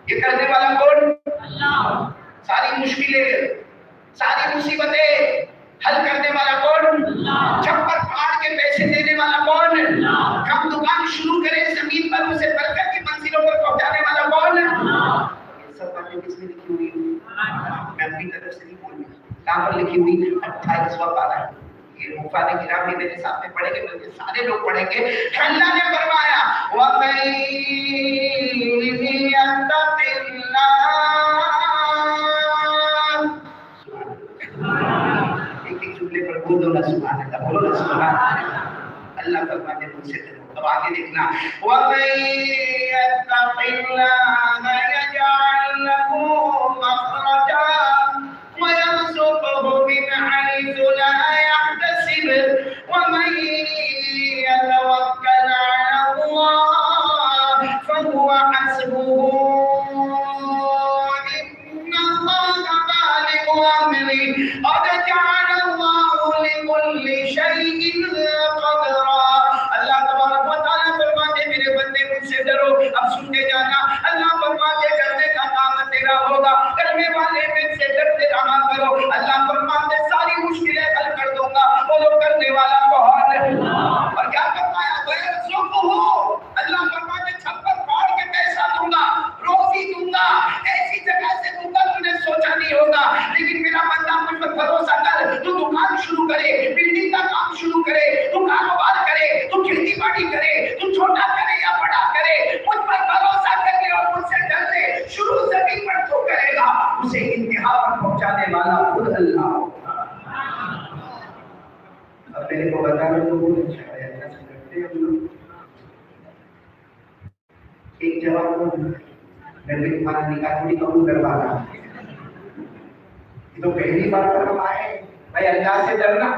یہ کرنے والا کون؟ اللہ. ساری مشکلیں ساری مصیبتیں حل کرنے والا کون؟ اللہ. چھپر پھاڑ کے پیسے دینے والا کون؟ اللہ. ہم دکان شروع کریں زمین پر اسے برکت کی منزلوں پر پہنچانے والا کون؟ اللہ. یہ سب باتیں کس میں لکھی ہوئی ہیں؟ میں اپنی طرف سے نہیں بول رہا. کہاں پر لکھی ہوئی؟ 28واں پارہ. یہ مفاد کرام بھی میرے سامنے پڑھیں گے بلکہ سارے لوگ پڑھیں گے. اللہ نے فرمایا وَمَن يَتَّقِ اللَّهَ ایک ایک جملے پر بولو نا سبحان اللہ. بولو نا سبحان اللہ. اللہ فرماتے ہیں مجھ سے کرو. اب آگے دیکھنا وَمَن يَتَّقِ اللَّهَ يَجْعَل لَّهُ مَخْرَجًا وَيَرْزُقْهُ مِنْ حَيْثُ لَا يَحْتَسِبُ وَمَن يَتَوَكَّلْ عَلَى اللَّهِ فَهُوَ حَسْبُهُ إِنَّ اللَّهَ بَالِغُ أَمْرِهِ قَدْ جَعَلَ اللَّهُ لِكُلِّ شَيْءٍ قَدْرًا. اللہ تبارک و تعالیٰ فرماتے میرے بندے مجھ سے ڈرو. اب سنتے جانا. اللہ فرماتے کرنے کا کام تیرا ہوگا. کرنے والے میں سے ڈرتے رہا کرو. اللہ فرماتے ساری مشکلیں حل کر دوں گا. بولو کرنے والا کون ہے؟ اور کیا فرمایا؟ اللہ فرماتے چھپر پھاڑ کے پیسہ دوں گا, روزی دوں گا, ایسی جگہ سے دوں گا تو نے سوچا نہیں ہوگا. لیکن میرا بندہ مجھ پر بھروسہ کر. تو دکان شروع کرے, بلڈنگ کا کام شروع کرے, تو کاروبار کرے, تو کھیتی باڑی کرے, تو چھوٹا کرے یا بڑا کرے, مجھ پر بھروسہ کر لے اور مجھ سے ڈر لے. شروع زمین پر تو کرے گا, اسے انتہا پر پہنچانے والا خود اللہ ہوگا. اب میرے کو بتا رہے تو بہت اچھا ہے. اللہ سے کرتے ہیں ہم لوگ. ایک جواب کو میں نے تمہارا نکاح تھوڑی قبول کروا رہا. یہ تو پہلی بار پر ہم آئے بھائی اللہ سے ڈرنا.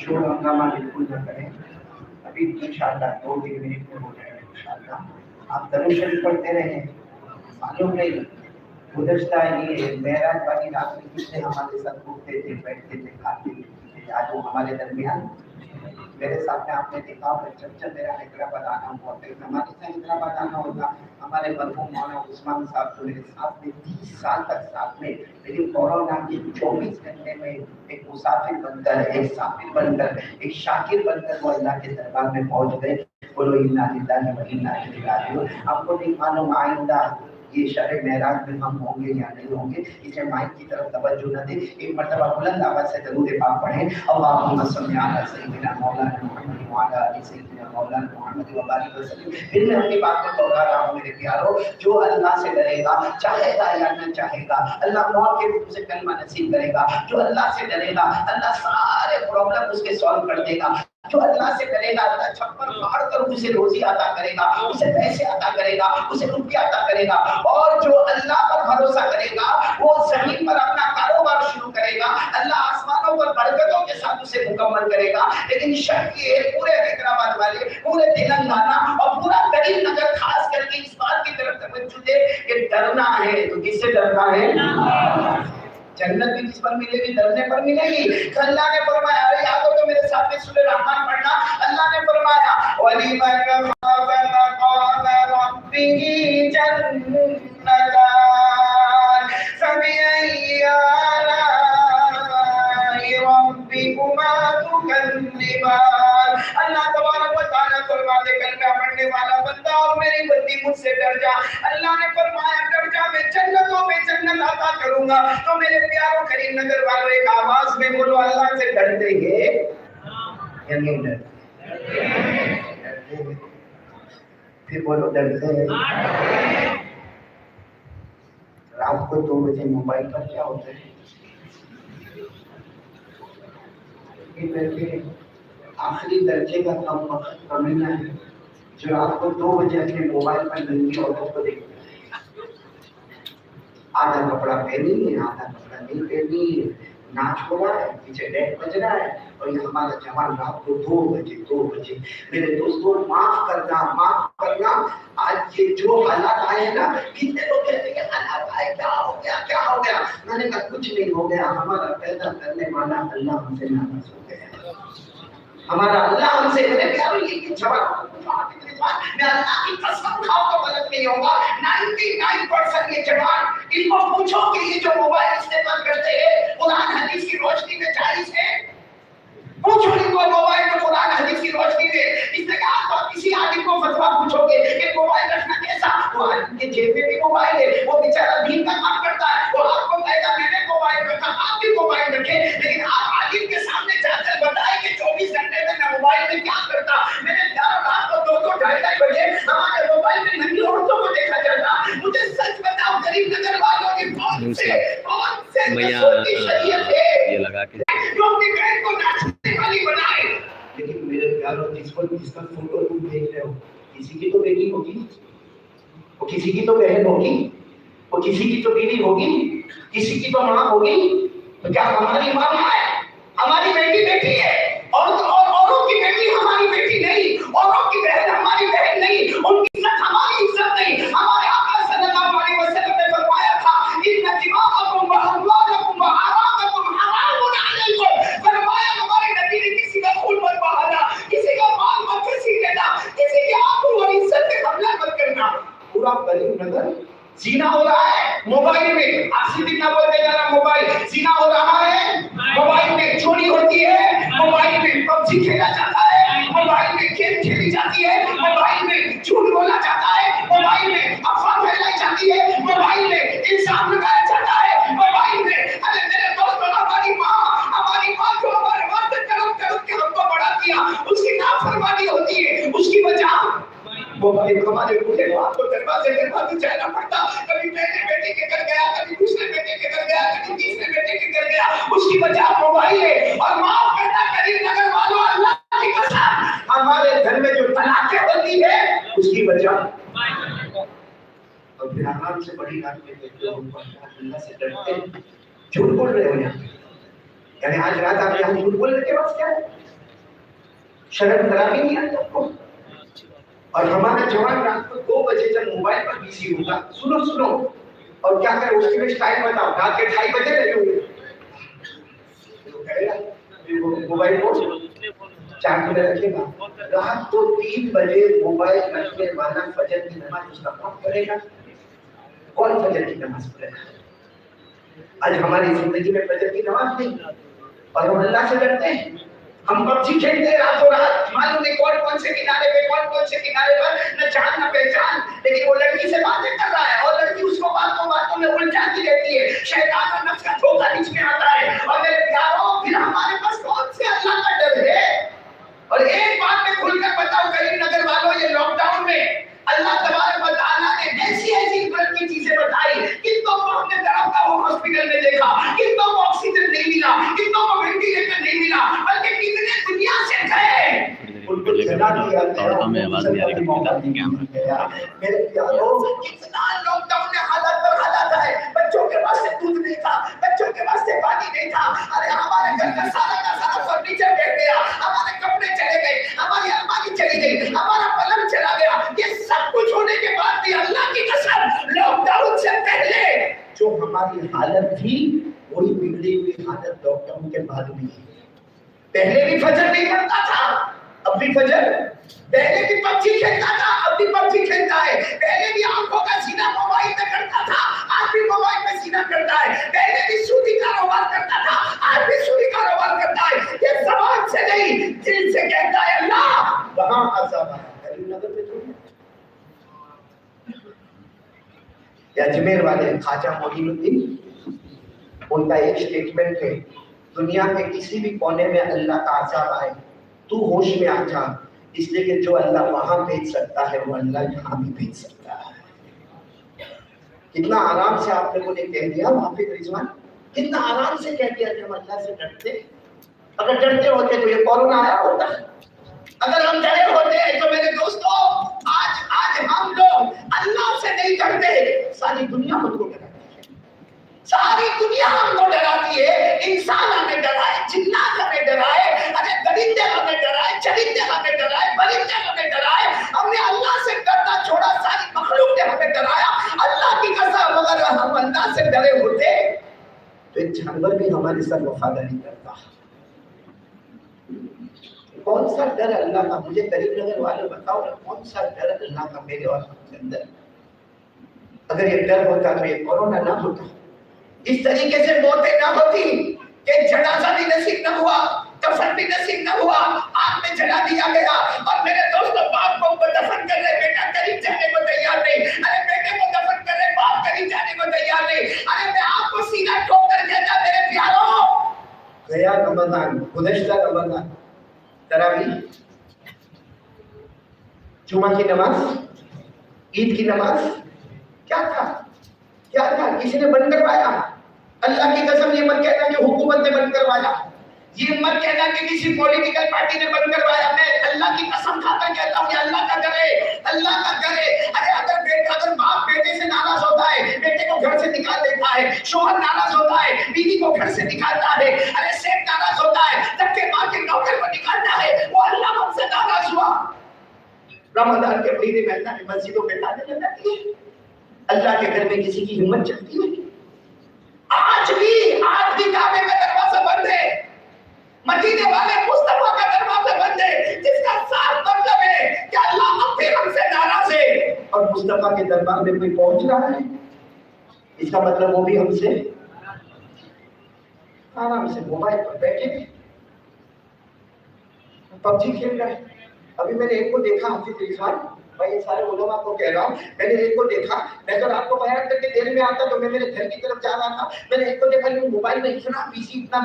شور ہنگامہ بالکل نہ کریں. ابھی انشاءاللہ 2-3 منٹ میں ہو جائے گا انشاءاللہ. آپ درود شریف پڑھتے رہیں. معلوم نہیں گزشتہ یہ معراج والی رات میں کتنے ہمارے ساتھ اٹھتے تھے, بیٹھتے تھے, کھاتے تھے. آج وہ ہمارے درمیان میرے ساتھ آپ نے دیکھا ہوگا. جب میرا حیدرآباد آنا ہوا پھر ہمارے سے حیدرآباد آنا ہوگا. ہمارے مرحوم مولانا عثمان صاحب جو میرے ساتھ میں 30 سال تک ساتھ میں, لیکن کورونا کے 24 گھنٹے میں ایک مسافر بن کر, ایک سافر بن کر, ایک شاکر بن کر وہ اللہ کے دربار میں پہنچ گئے. بولو انا للہ و انا الیہ راجعون. آپ کو نہیں معلوم آئندہ یہ شب معراج میں ہم ہوں گے یا نہیں ہوں گے. اسے مائک کی طرف توجہ نہ دیں. ایک مرتبہ بلند آواز سے درود پاک پڑھیں. اللہم صلی علی سیدنا مولانا محمد وعلی آل سیدنا مولانا محمد وبارک وسلم. پھر میں اپنی بات کو دوہرا رہا ہوں میرے پیارو. جو اللہ سے ڈرے گا, چاہے گا یا نہ چاہے گا, اللہ موت کے روح سے کلمہ نصیب کرے گا. جو اللہ سے ڈرے گا اللہ سارے پرابلم اس کے سالو کر دے گا. جو اللہ سے کرے گا اللہ چھپر پھاڑ کر اسے روزی عطا کرے گا, اسے پیسے عطا کرے گا, اسے روپیہ عطا کرے گا. اور جو اللہ پر بھروسہ کرے گا وہ زمین پر اپنا کاروبار شروع کرے گا. اللہ آسمانوں پر برکتوں کے ساتھ اسے مکمل کرے گا. لیکن شرط یہ ہے پورے حیدرآباد والے, پورے تلنگانہ اور پورا کریم نگر خاص کر کے اس بات کی طرف توجہ دے کہ ڈرنا ہے تو کس سے ڈرنا ہے؟ جنت بھی کس پر ملے گی؟ ڈرنے پر ملے گی. اللہ نے فرمایا, ارے یاد ہو تو میرے ساتھ میں سورہ رحمان پڑھنا. اللہ نے فرمایا وَلِمَنْ خَافَ مَقَامَ رَبِّهِ جَنَّتَانِ فَبِأَيِّ آلَاءِ رَبِّكُمَا تُكَذِّبَانِ. اللہ تبارک و تعالیٰ فرماتے کلمہ پڑھنے والا بندہ اور میری بندی مجھ سے ڈر جا. اللہ نے فرمایا ڈر جا, میں جنتوں میں جنت عطا کروں گا. تو میرے پیاروں کریم نگر والوں ایک آواز میں بولو اللہ سے ڈرتے ہیں یا نہیں ڈرتے؟ پھر بولو ڈرتے ہیں. رات کو 2 بجے موبائل پر کیا ہوتا ہے؟ लेकिन मेरे आखिरी दर्जे का कम वक्त कमीना है जो रात को 2 बजे अपने मोबाइल पर नंगी औरत को देखता है, आधा कपड़ा पहनी है आधा कपड़ा नहीं पहनी है, नाच हो रहा है, पीछे डेक बज रहा है, और ये हमारा जवान रात को 2 बजे। मेरे दोस्तों माफ करना, आज ये जो हालात आए हैं ना, कितने लोग कहते हैं हालात आए, क्या हो गया? मैंने कहा कुछ नहीं हो गया, हमारा पैदा करने वाला अल्लाह हमसे नाराज हो गया। हमारा अल्लाह हमसे मैं अल्लाह की कसम खाऊं तो गलत नहीं होगा, 99% ये जवान, इनको पूछो कि ये जो मोबाइल इस्तेमाल करते हैं कुरान हदीस की रोशनी में जायज है? पूछो इनको मोबाइल में कुरान हदीस की रोशनी में। इसने कहा तो किसी आदमी को फतवा पूछोगे कि मोबाइल रखना कैसा, वो आदमी के जेब में भी मोबाइल है, वो बेचारा दीन का काम करता है, वो आपको कहेगा मैंने मोबाइल रखा, आप भी मोबाइल रखे, लेकिन आप आलिम के सामने जाकर बताए कि 24 घंटे में मैं मोबाइल में क्या करता। मैंने रात को 2 ढाई बजे हमारे मोबाइल में नंगी औरतों को देखा जाता। मुझे सच बताओ गरीब नगर वालों की कौन से शरीयत है ये लगा के जो अपनी बहन को नाचने वाली बनाए। लेकिन मेरे प्यारों जिसका फोटो तुम देख रहे हो, किसी की तो बेटी होगी, वो किसी की तो बहन होगी, वो किसी की तो बीवी होगी, किसी की तो माँ होगी। तो क्या हमारी माँ है? हमारी बेटी है, और औरों की बेटी हमारी बेटी नहीं, औरों की बहन हमारी बहन नहीं, उनकी इज्जत हमारी इज्जत नहीं। हमारे आका सल्लल्लाहु अलैहि वसल्लम ने फरमाया था इन्ना दिमाअकुम व अमवालकुम व अरादकुम हरामुन अलैकुम। फरमाया हमारे नबी ने किसी का खून मत बहाना, किसी का माल मत घसीट लेना, किसी की आबरू और इज्जत पे हमला मत करना। पूरा गरीब नगर जीना हो रहा है मोबाइल में, आप सीधी ना बोलते जाना, मोबाइल जीना हो रहा है मोबाइल में, चोरी होती है मोबाइल में, पबजी खेला जाता है मोबाइल में, गेम खेली जाती है मोबाइल में, झूठ बोला जाता है मोबाइल में, अफवाह फैलाई जाती है मोबाइल में, इल्जाम लगाया जाता है मोबाइल में। अरे मेरे दोस्तों, हमारी माँ जो हमारे वक्त करम के हमको बड़ा किया, उसकी नाफरमानी होती है, उसकी वजह मोबाइल। हमारे बूढ़े बाप को दरवाजे जाना पड़ता, कभी पहले बेटे के घर गया, कभी दूसरे बेटे के घर गया, कभी तीसरे बेटे के घर गया, उसकी वजह मोबाइल है। और माफ करना गरीब नगर वालों, अल्लाह की कसम, हमारे घर में जो तलाकें होती है उसकी वजह। और फिर आराम से बड़ी रात में अल्लाह से डरते हैं, झूठ बोल रहे हो यहाँ, यानी आज रात आप यहाँ झूठ बोलने के बाद क्या है? शर्म खराबी नहीं आई आपको? और हमारा जवान रात को 2 बजे जब मोबाइल पर बिजी होगा, सुनो, और क्या करे उसके लिए टाइम बताओ, रात के 2:30 बजे लगे हुए, तो कहेगा मोबाइल को चार्ज में रखेगा। रात को 3 बजे मोबाइल रखने वाला फजर की नमाज उसका कौन करेगा? कौन फजर की नमाज पढ़ेगा? आज हमारी जिंदगी में फजर की नमाज नहीं, और हम अल्लाह से डरते हैं। हम पबजी खेलते हैं रातों रात, मालूम नहीं कौन से किनारे पे, कौन से किनारे पर, न जान न पहचान, लेकिन वो लड़की से बातें कर रहा है और लड़की उसको बातों में उलझाती रहती है, शैतान और नफ्स का धोखा बीच में आता है। और मेरे प्यारों, फिर हमारे पास कौन से अल्लाह का डर है? और एक बात मैं खुलकर बताऊं गरीब नगर वालों, ये लॉकडाउन में अल्लाह तबारक व तआला ने ऐसी तरह की चीजें बताई, कितनों को हमने तरफ का वो हॉस्पिटल में देखा, कितनों को ऑक्सीजन नहीं मिला, कितनों को वेंटिलेटर नहीं मिला, बल्कि कितने दुनिया से गए, उनको जला दिया गया, में आवाज नहीं आ रही कैमरा। मेरे प्यारों, कितना लॉकडाउन में हालत पर हालत है, बच्चों के पास से दूध नहीं था, बच्चों के पास से पानी नहीं था, अरे हमारे घर का सारा फर्नीचर गिर गया, हमारे कपड़े चले गए, हमारी अलमारी चली गई, हमारा पलंग चला गया। ये सब कुछ होने के बाद भी अल्लाह की कसम, लॉकडाउन से पहले जो हमारी हालत थी वही बिगड़ी हुई हालत लॉकडाउन के बाद भी है। पहले भी फजर नहीं पड़ता था, अब भी फजर, पहले भी पबजी खेलता था, अब भी पबजी खेलता है, पहले भी आंखों का सीना मोबाइल में करता था, आज भी मोबाइल में सीना करता है, पहले भी सूदी कारोबार करता था, आज भी सूदी कारोबार करता है। ये जबान से नहीं, दिल से कहता है अल्लाह, वहां अज़ाब है। गरीब नगर में जो अजमेर वाले ख्वाजा मोइनुद्दीन, उनका एक स्टेटमेंट है, दुनिया के किसी भी कोने में अल्लाह का अज़ाब आए, तू होश में आ जा, इसलिए कि जो अल्लाह वहां भेज सकता है वो अल्लाह यहाँ भी भेज सकता है। कितना आराम से आप लोगों ने कह दिया हाफिज रिजवान, कितना आराम से कह दिया कि हम अल्लाह से डरते। اگر ڈرتے ہوتے تو یہ کورونا آیا ہوتا. اگر ہم ڈرے ہوتے تو میرے دوستوں آج ہم لوگ اللہ سے نہیں ڈرتے, ساری دنیا ہم کو ڈراتی ہے, ساری دنیا ہم کو ڈراتی ہے. انسان ہمیں ڈرائے, جنات ہمیں ڈرائے, ارے درندے ہمیں ڈرائے, چرندے ہمیں ڈرائے, پرندے ہمیں ڈرائے. ہم نے اللہ سے ڈرنا چھوڑا, ساری مخلوق نے ہمیں ڈرایا. اللہ کی قسم اگر ہم اللہ سے ڈرے ہوتے تو ایک جانور بھی ہمارے ساتھ وفاداری کرتا. کون سا ڈر اللہ کا؟ مجھے کریم نگر والے بتاؤ نا, کون سا ڈر اللہ کا میرے اور آپ کے اندر؟ اگر یہ ڈر ہوتا تو یہ کورونا نہ ہوتا, اس طریقے سے موتیں نہ ہوتی کہ جنازہ بھی نصیب نہ ہوا, دفن بھی نصیب نہ ہوا, آگ میں جلا دیا گیا. اور میرے دوستوں باپ کو دفن کر رہے, بیٹا قریب جانے کو تیار نہیں. ارے بیٹے کو دفن کر رہے, باپ قریب جانے کو تیار نہیں. ارے میں آپ کو سینہ ٹھوک کر کہتا میرے پیاروں, گیا رمضان, گزشتہ رمضان, تراویح, جمعہ کی نماز, عید کی نماز, کیا تھا کیا تھا؟ کسی نے بند کروایا؟ اللہ کی قسم یہ مت کہنا کہ حکومت نے بند کروایا, یہ مت کہنا کہ کسی پولیٹیکل پارٹی نے بند کروایا. میں اللہ کی قسم کھا کر کہتا ہوں کہ اللہ کا کرے, اللہ کا کرے. ارے اگر باپ بیٹے سے ناراض ہوتا ہے, بیٹے کو گھر سے نکال دیتا ہے, شوہر ناراض ہوتا ہے, بیوی کو گھر سے نکالتا ہے, ارے سیٹ ناراض ہوتا ہے, دھکے مار کے نوکر کو نکالتا ہے, وہ اللہ ہم سے ناراض ہوا. رمضان کے مہینے میں اللہ نے مسجدوں پہ تالے لگاتی ہے, اللہ کے گھر میں کسی کی ہمت چلتی ہے؟ آج بھی کعبے کا دروازہ بند ہے, مدینے والے مصطفیٰ کا دروازہ بند ہے, جس کا صاف مطلب ہے کہ اللہ اب بھی ہم سے ناراض ہے. اور مصطفیٰ کے دربار میں کوئی پہنچ رہا ہے, اس کا مطلب وہ بھی ہم سے آرام سے موبائل پر بیٹھے پب جی کھیل رہا ہے. ابھی میں نے ایک کو دیکھا, حافظ عرفان, میں یہ سارے علماء کو کہہ رہا ہوں, میں نے ایک کو دیکھا, میں تو رات کو بیان کر کے دیر میں آتا تو میں میرے گھر کی طرف جا رہا تھا, میں نے ایک کو دیکھا موبائل میں اتنا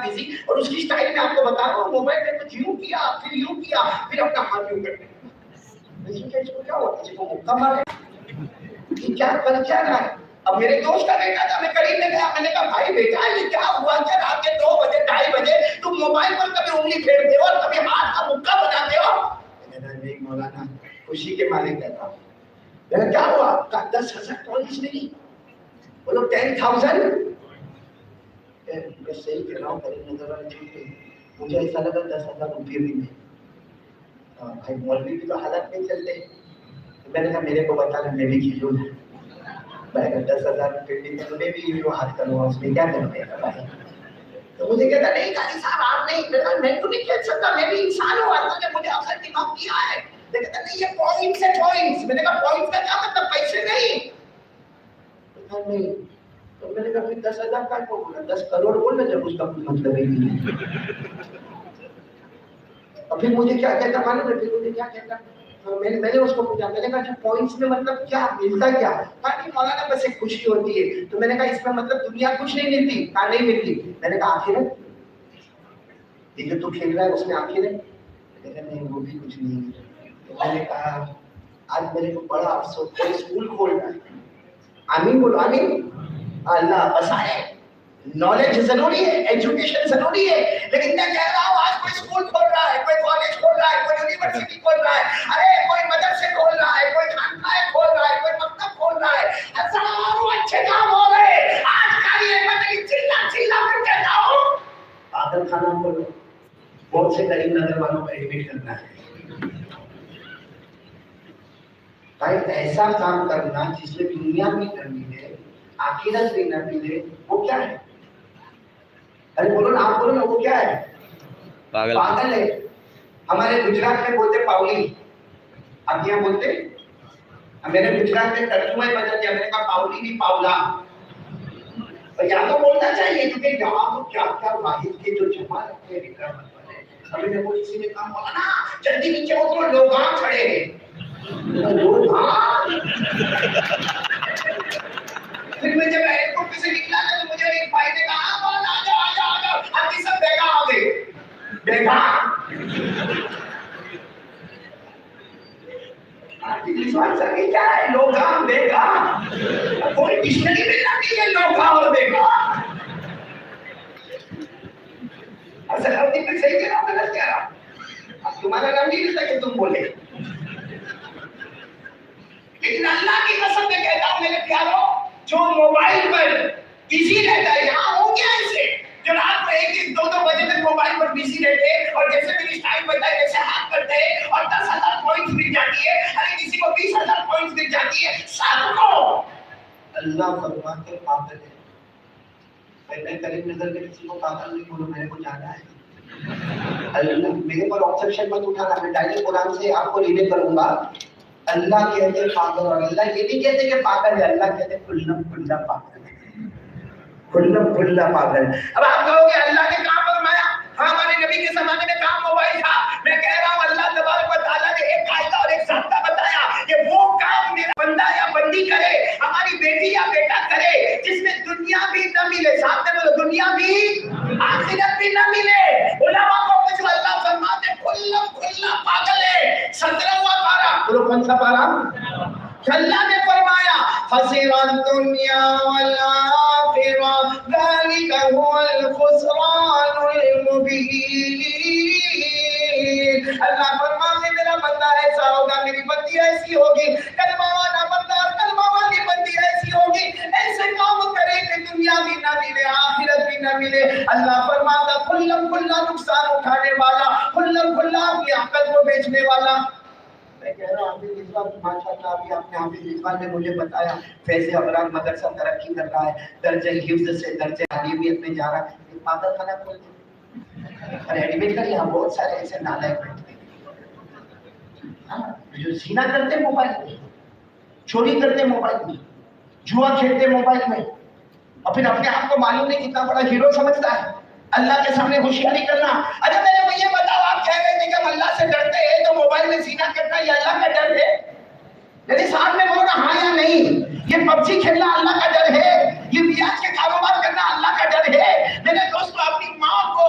بزی, اور اس کی سٹائل میں آپ کو بتا رہا ہوں, موبائل میں کچھ یوں کیا, پھر یوں کیا, پھر اپنا ہاتھ یوں کرتے. میں سوچا اس کو کیا ہوا, کسی کو مکہ مارے, یہ کیا کر کیا رہا ہے. اب میرے دوست کا بیٹا تھا, میں قریب میں گیا, میں نے کہا بھائی بیٹا یہ کیا ہوا کہ رات کے 2 بجے 2:30 بجے تم موبائل پر کبھی انگلی پھیرتے ہو اور کبھی ہاتھ کا مکہ بناتے ہو. نہیں مولانا, خوشی کے مارے کہتا ہوں. کیا ہوا؟ 10,000 پولیس نہیں, بولو 10,000. میں صحیح کہہ رہا ہوں, مجھے ایسا لگا 10,000 روپئے بھی نہیں. بھائی مولوی بھی تو حالت نہیں چلتے. میں نے کہا میرے کو بتا میں بھی کھیلوں. میں نے 10,000 روپئے بھی میں بھی ہاتھ کروں, اس میں کیا کروں بھائی. تو مجھے کہتا نہیں قاری صاحب آپ نہیں, میں تو نہیں کھیل سکتا, میں بھی انسان ہوں, اللہ نے مجھے اپنا دماغ دیا ہے. کہتا نہیں یہ پوائنٹس ہے, پوائنٹس. میں نے کہا پوائنٹس کا کیا مطلب, پیسے نہیں. نہیں تو میں نے کہا پھر 10,000 کا کو بولا, 10 کروڑ بولنا جب اس کا کوئی مطلب ہی نہیں. اور پھر مجھے کیا کہتا معلوم ہے, پھر مجھے کیا کہتا, میں نے اس کو پوچھا, میں نے کہا جو پوائنٹس میں مطلب کیا ملتا کیا؟ کہا کہ مولانا بس ایک خوشی ہوتی ہے. تو میں نے کہا اس میں مطلب دنیا کچھ نہیں ملتی. کہا نہیں ملتی. میں نے کہا آخرت, یہ جو تو کھیل رہا ہے اس میں آخرت ہے. میں نے کہا نہیں وہ بھی کچھ نہیں. تو میں نے کہا آج میرے کو بڑا افسوس, کوئی اسکول کھول رہا ہے, آمین بولو آمین, اللہ بسائے. نالج ضروری ہے, ایجوکیشن ضروری ہے, لیکن میں کہہ رہا ہوں آج کوئی اسکول کھول رہا ہے, کوئی کالج کھول رہا ہے, کوئی یونیورسٹی کھول رہا ہے, ارے کوئی مدرسے کھول رہا ہے, کوئی خانقاہیں کھول رہا ہے, کوئی مکتب کھول رہا ہے, ہزاروں اچھے کام ہو رہے. آج کا یہ مطلب چلا کر کہتا ہوں پاگل خانہ کھولو. بہت سے کریم نگر والوں کو ایڈمٹ کرنا ہے. بھائی ایسا کام کرنا جس میں دنیا بھی نہ ملے, آخرت بھی نہ ملے, وہ کیا ہے؟ ارے بولو نا, آپ بولو نا, وہ کیا ہے؟ پاگل ہے. ہمارے گجرات میں بولتے پاؤلی, آپ یہاں بولتے, میرے گجرات میں ترجمہ بدل دیا, میں نے کہا پاؤلی نہیں پاؤلا. یا تو بولنا چاہیے کیونکہ یہاں تو کیا کیا واحد کے جو جمع رکھتے ہیں. ابھی میرے کو کسی نے کہا مولانا جلدی نیچے اترو, لوگ آ کھڑے ہیں. پھر میں جب ایئرپورٹ سے نکلا تو مجھے ایک بھائی نے کہا مولانا آ جاؤ آ جاؤ آ جاؤ, آپ کی سب بیگا آ گئے. بیگا کیا ہے؟ لوگا بیگا, کوئی ڈکشنری میں جاتی ہے لوگا اور بیگا. असलाउद्दीन में सही कह रहा हूँ गलत कह रहा हूँ? अब तुम्हारा नाम नहीं लेता कि तुम बोले, लेकिन अल्लाह की कसम मैं कहता हूँ मेरे प्यारों, जो मोबाइल पर बिजी रहता है, यहाँ हो गया इसे, जो रात को 1-1, 2-2 बजे तक मोबाइल पर बिजी रहते हैं और जैसे मैंने स्टाइल बताया वैसे हाथ करते हैं और 10,000 पॉइंट्स मिल जाती है, अरे किसी को 20,000 पॉइंट्स मिल जाती है, सबको अल्लाह फरमाते पागल है। मैं करीब नजर में किसी को पागल नहीं बोलूं, मेरे को जाना है। अल्लाह मेरे पर ऑब्जेक्शन मत उठाना, मैं डायरेक्ट कुरान से आपको रिलेट करूंगा। अल्लाह कहते पागल और अल्लाह ये नहीं कहते कि पागल है, अल्लाह कहते खुल्लम खुल्ला पागल है, खुल्लम खुल्ला पागल। अब आप कहोगे अल्लाह ने कहां फरमाया? हाँ, हमारे नबी के जमाने में कहां मोबाइल था? मैं कह रहा हूं अल्लाह तबारक व तआला ने एक कायदा और एक ज़ाब्ता बताया कि वो काम मेरा बंदा या बंदी करे, हमारी बेटी या बेटा करे, जिसमें दुनिया भी न मिले, सामने बोलो दुनिया भी आखिरत भी न मिले। उलमा को पूछो, अल्लाह फरमाते खुल्लम खुल्ला पागल है। 17वां पारा, बोलो कौन सा पारा? अल्लाह ने फरमाया फसिरत दुनिया वल आखिरा ज़ालिका हुवल खुसरानुल मुबीन। अल्लाह फरमाते मेरा बंदा ऐसा होगा, मेरी बंदी ऐसी होगी, कलमा वाला बंदा और कलमा वाली बंदी ऐसी होगी, ऐसे काम करे कि दुनिया भी ना मिले, आखिरत भी ना मिले। अल्लाह फरमाता खुल्लम खुल्ला नुकसान उठाने वाला, खुल्लम खुल्ला अपनी अक्ल को बेचने वाला। मैं कह रहा हूँ हाफिज इकबाल, माशाअल्लाह अभी आपने हाफिज इकबाल ने मुझे बताया फैज़ अबरार मदरसा तरक्की कर रहा है, दर्जे हिफ्ज़ से दर्जे आलिमियत में जा रहा है, पागल खाना खोल और एडमिट कर यहाँ बहुत सारे ऐसे नालायक बैठे हैं जो ज़िना करते मोबाइल में, चोरी करते मोबाइल में, जुआ खेलते मोबाइल में, और फिर अपने आप को मालूम नहीं कितना बड़ा हीरो समझता है। अल्लाह के सामने होशियारी करना। अरे मेरे भैया बताओ, आप कह रहे थे कि हम अल्लाह से डरते हैं, तो मोबाइल में ज़िना करना ये अल्लाह का डर है? यदि साथ में बोलो ना हाँ या नहीं। ये पबजी खेलना अल्लाह का डर है, ये ब्याज के कारोबार करना अल्लाह का डर है। मेरे दोस्तों, अपनी माँ को,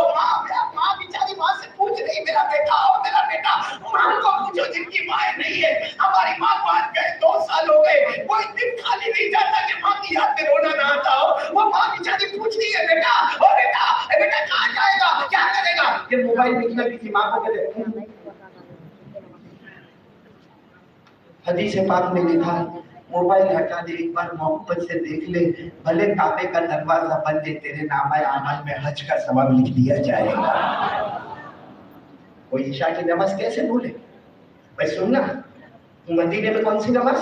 माँ बेचारी माँ से पूछ रही मेरा बेटा और मेरा बेटा, माँ को पूछो जिनकी माँ नहीं है। हमारी माँ को आज गए 2 साल हो गए, कोई दिन खाली नहीं जाता कि माँ की याद में रोना ना आता हो। वो माँ बेचारी पूछती है बेटा, ओ बेटा, बेटा कहाँ जाएगा, क्या करेगा? ये मोबाइल निकला किसी माँ को कहते हदीस पाक में लिखा मोबाइल हटा दे, एक बार मोहब्बत से देख ले, भले काबे का दरवाजा बंद है, तेरे नामा अमल में हज का सवाब लिख दिया जाएगा। वो ईशा की नमाज कैसे भूले? भाई सुनना, मदीने में कौन सी नमाज?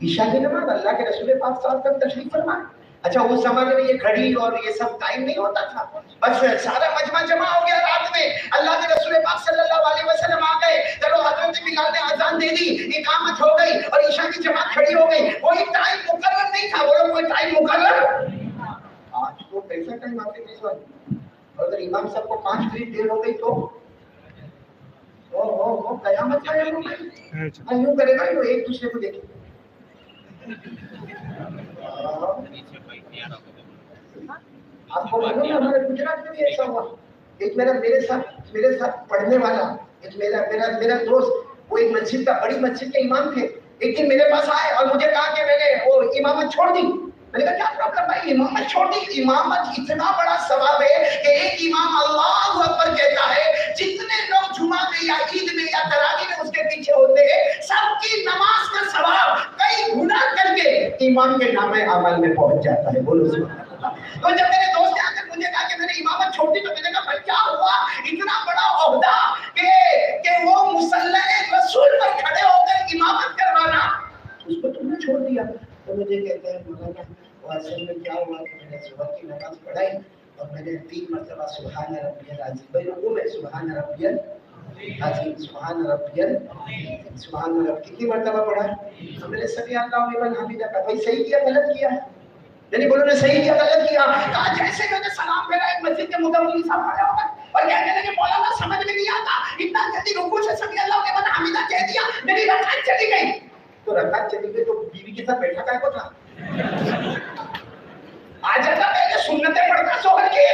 ईशा की नमाज। अल्लाह के रसूल पाक साहब का तशरीफ फरमा। अच्छा, उस जमाने में ये घड़ी और ये सब टाइम नहीं होता था, बस सारा मजमा जमा हो गया रात में। अल्लाह के रसूल पाक सल्लल्लाहु अलैहि वसल्लम आ गए, चलो हजरत बिलाल ने अजान दे दी, इकामत हो गई और ईशा की जमात खड़ी हो गई। कोई टाइम मुकर्रर नहीं था, बोलो कोई टाइम मुकर्रर। आज तो कैसा टाइम आपके इस वक्त, अगर इमाम साहब को 5 मिनट देर हो गई तो ओ कयामत का यूं करेगा, यूं एक दूसरे को देखेंगे। आपको मालूम है हमारे गुजरात में भी ऐसा हुआ। एक मेरे साथ पढ़ने वाला एक मेरा दोस्त, वो एक मस्जिद का, बड़ी मस्जिद के इमाम थे। एक दिन मेरे पास आए और मुझे कहा कि मैंने वो इमामत छोड़ दी। मैंने कहा क्या प्रॉब्लम भाई, इमामत छोड़ दी? इमामत इतना बड़ा सवाब है कि एक इमाम अल्लाहु अकबर कहता है, जितने लोग जुमा में या ईद में या तरावी में उसके पीछे होते हैं, सबकी नमाज का सवाब कई गुना करके इमाम के नामे अमल में पहुंच जाता है। बोलो सुभान अल्लाह। तो जब मेरे दोस्त ने आकर मुझे कहा कि मैंने इमामत छोड़ दी, तो मैंने कहा भाई क्या हुआ? इतना बड़ा ओहदा कि वो मुसल्ले रसूल पर खड़े होकर इमामत करवाना, उसको तुमने छोड़ दिया। तो मुझे कहते हैं मौलाना, असल में क्या हुआ कि मैंने सुबह की नमाज पढ़ाई और मैंने 3 मरतबा सुभान रब्बियल अज़ीम, भाई रुकू में सुभान रब्बियल अज़ीम, सुभान रब्बियल, सुभान रब्बियल कितनी मरतबा पढ़ा? तो मैंने समी अल्लाहु लिमन हमिदा का। भाई सही किया गलत किया? यानी बोलो ने सही किया गलत किया? कहा जैसे मैंने सलाम फेरा, एक मस्जिद के मुदव्विर साहब खड़े हो गए और कहने लगे मौलाना समझ में नहीं आता, इतना जल्दी रुकू से समी अल्लाहु लिमन हमिदा कह दिया, मेरी रकात चली गई। तो रकात चली गई तो बीवी के साथ बैठा काय को था? आ जाता पहले सुन्नतें पढ़ता जोहर की।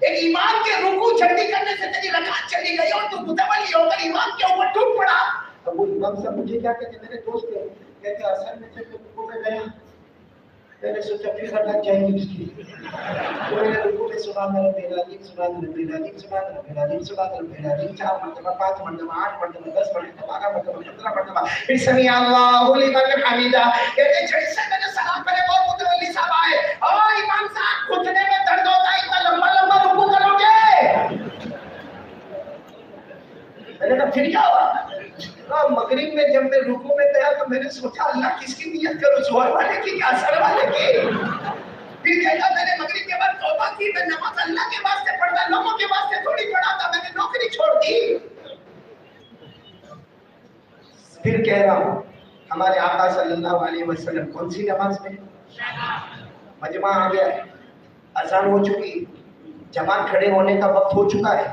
एक इमाम के रुकू जल्दी करने से तेरी रकात चली गई और तू मुतवल्ली होकर इमाम के ऊपर टूट पड़ा। अब वो इमाम साहब मुझे क्या कहते, मेरे दोस्त कहते असल में जब रुकू में गया, میں نے سوچا فکر لگ جائے گی اس کی، تو میں نے رکوع میں سبحان ربی العظیم سبحان ربی العظیم سبحان ربی العظیم سبحان ربی العظیم 4 مرتبہ 5 مرتبہ 8 مرتبہ 10 مرتبہ 12 مرتبہ 15 مرتبہ پھر سمیع اللہ لمن حمیدہ کہتے جیسے میں نے سلام پڑھے وہ متولی صاحب آئے اور امام صاحب گھٹنے میں درد ہوتا ہے اتنا لمبا لمبا رکوع کرو گے؟ میں نے کہا پھر کیا ہوا؟ مغرب میں جب میں رکوع میں گیا تو میں نے سوچا اللہ کس کی نیت کرو، زہر والے کی یا اثر والے کی؟ پھر کہتا میں نے مغرب کے بعد توبہ کی، میں نماز اللہ کے واسطے پڑھتا، لوگوں کے واسطے تھوڑی پڑھاتا، میں نے نوکری چھوڑ دی۔ پھر کہہ رہا ہوں ہمارے آقا صلی اللہ علیہ وسلم کون سی نماز میں؟ مجمع آ گیا ہے، اذان ہو چکی، جماعت کھڑے ہونے کا وقت ہو چکا ہے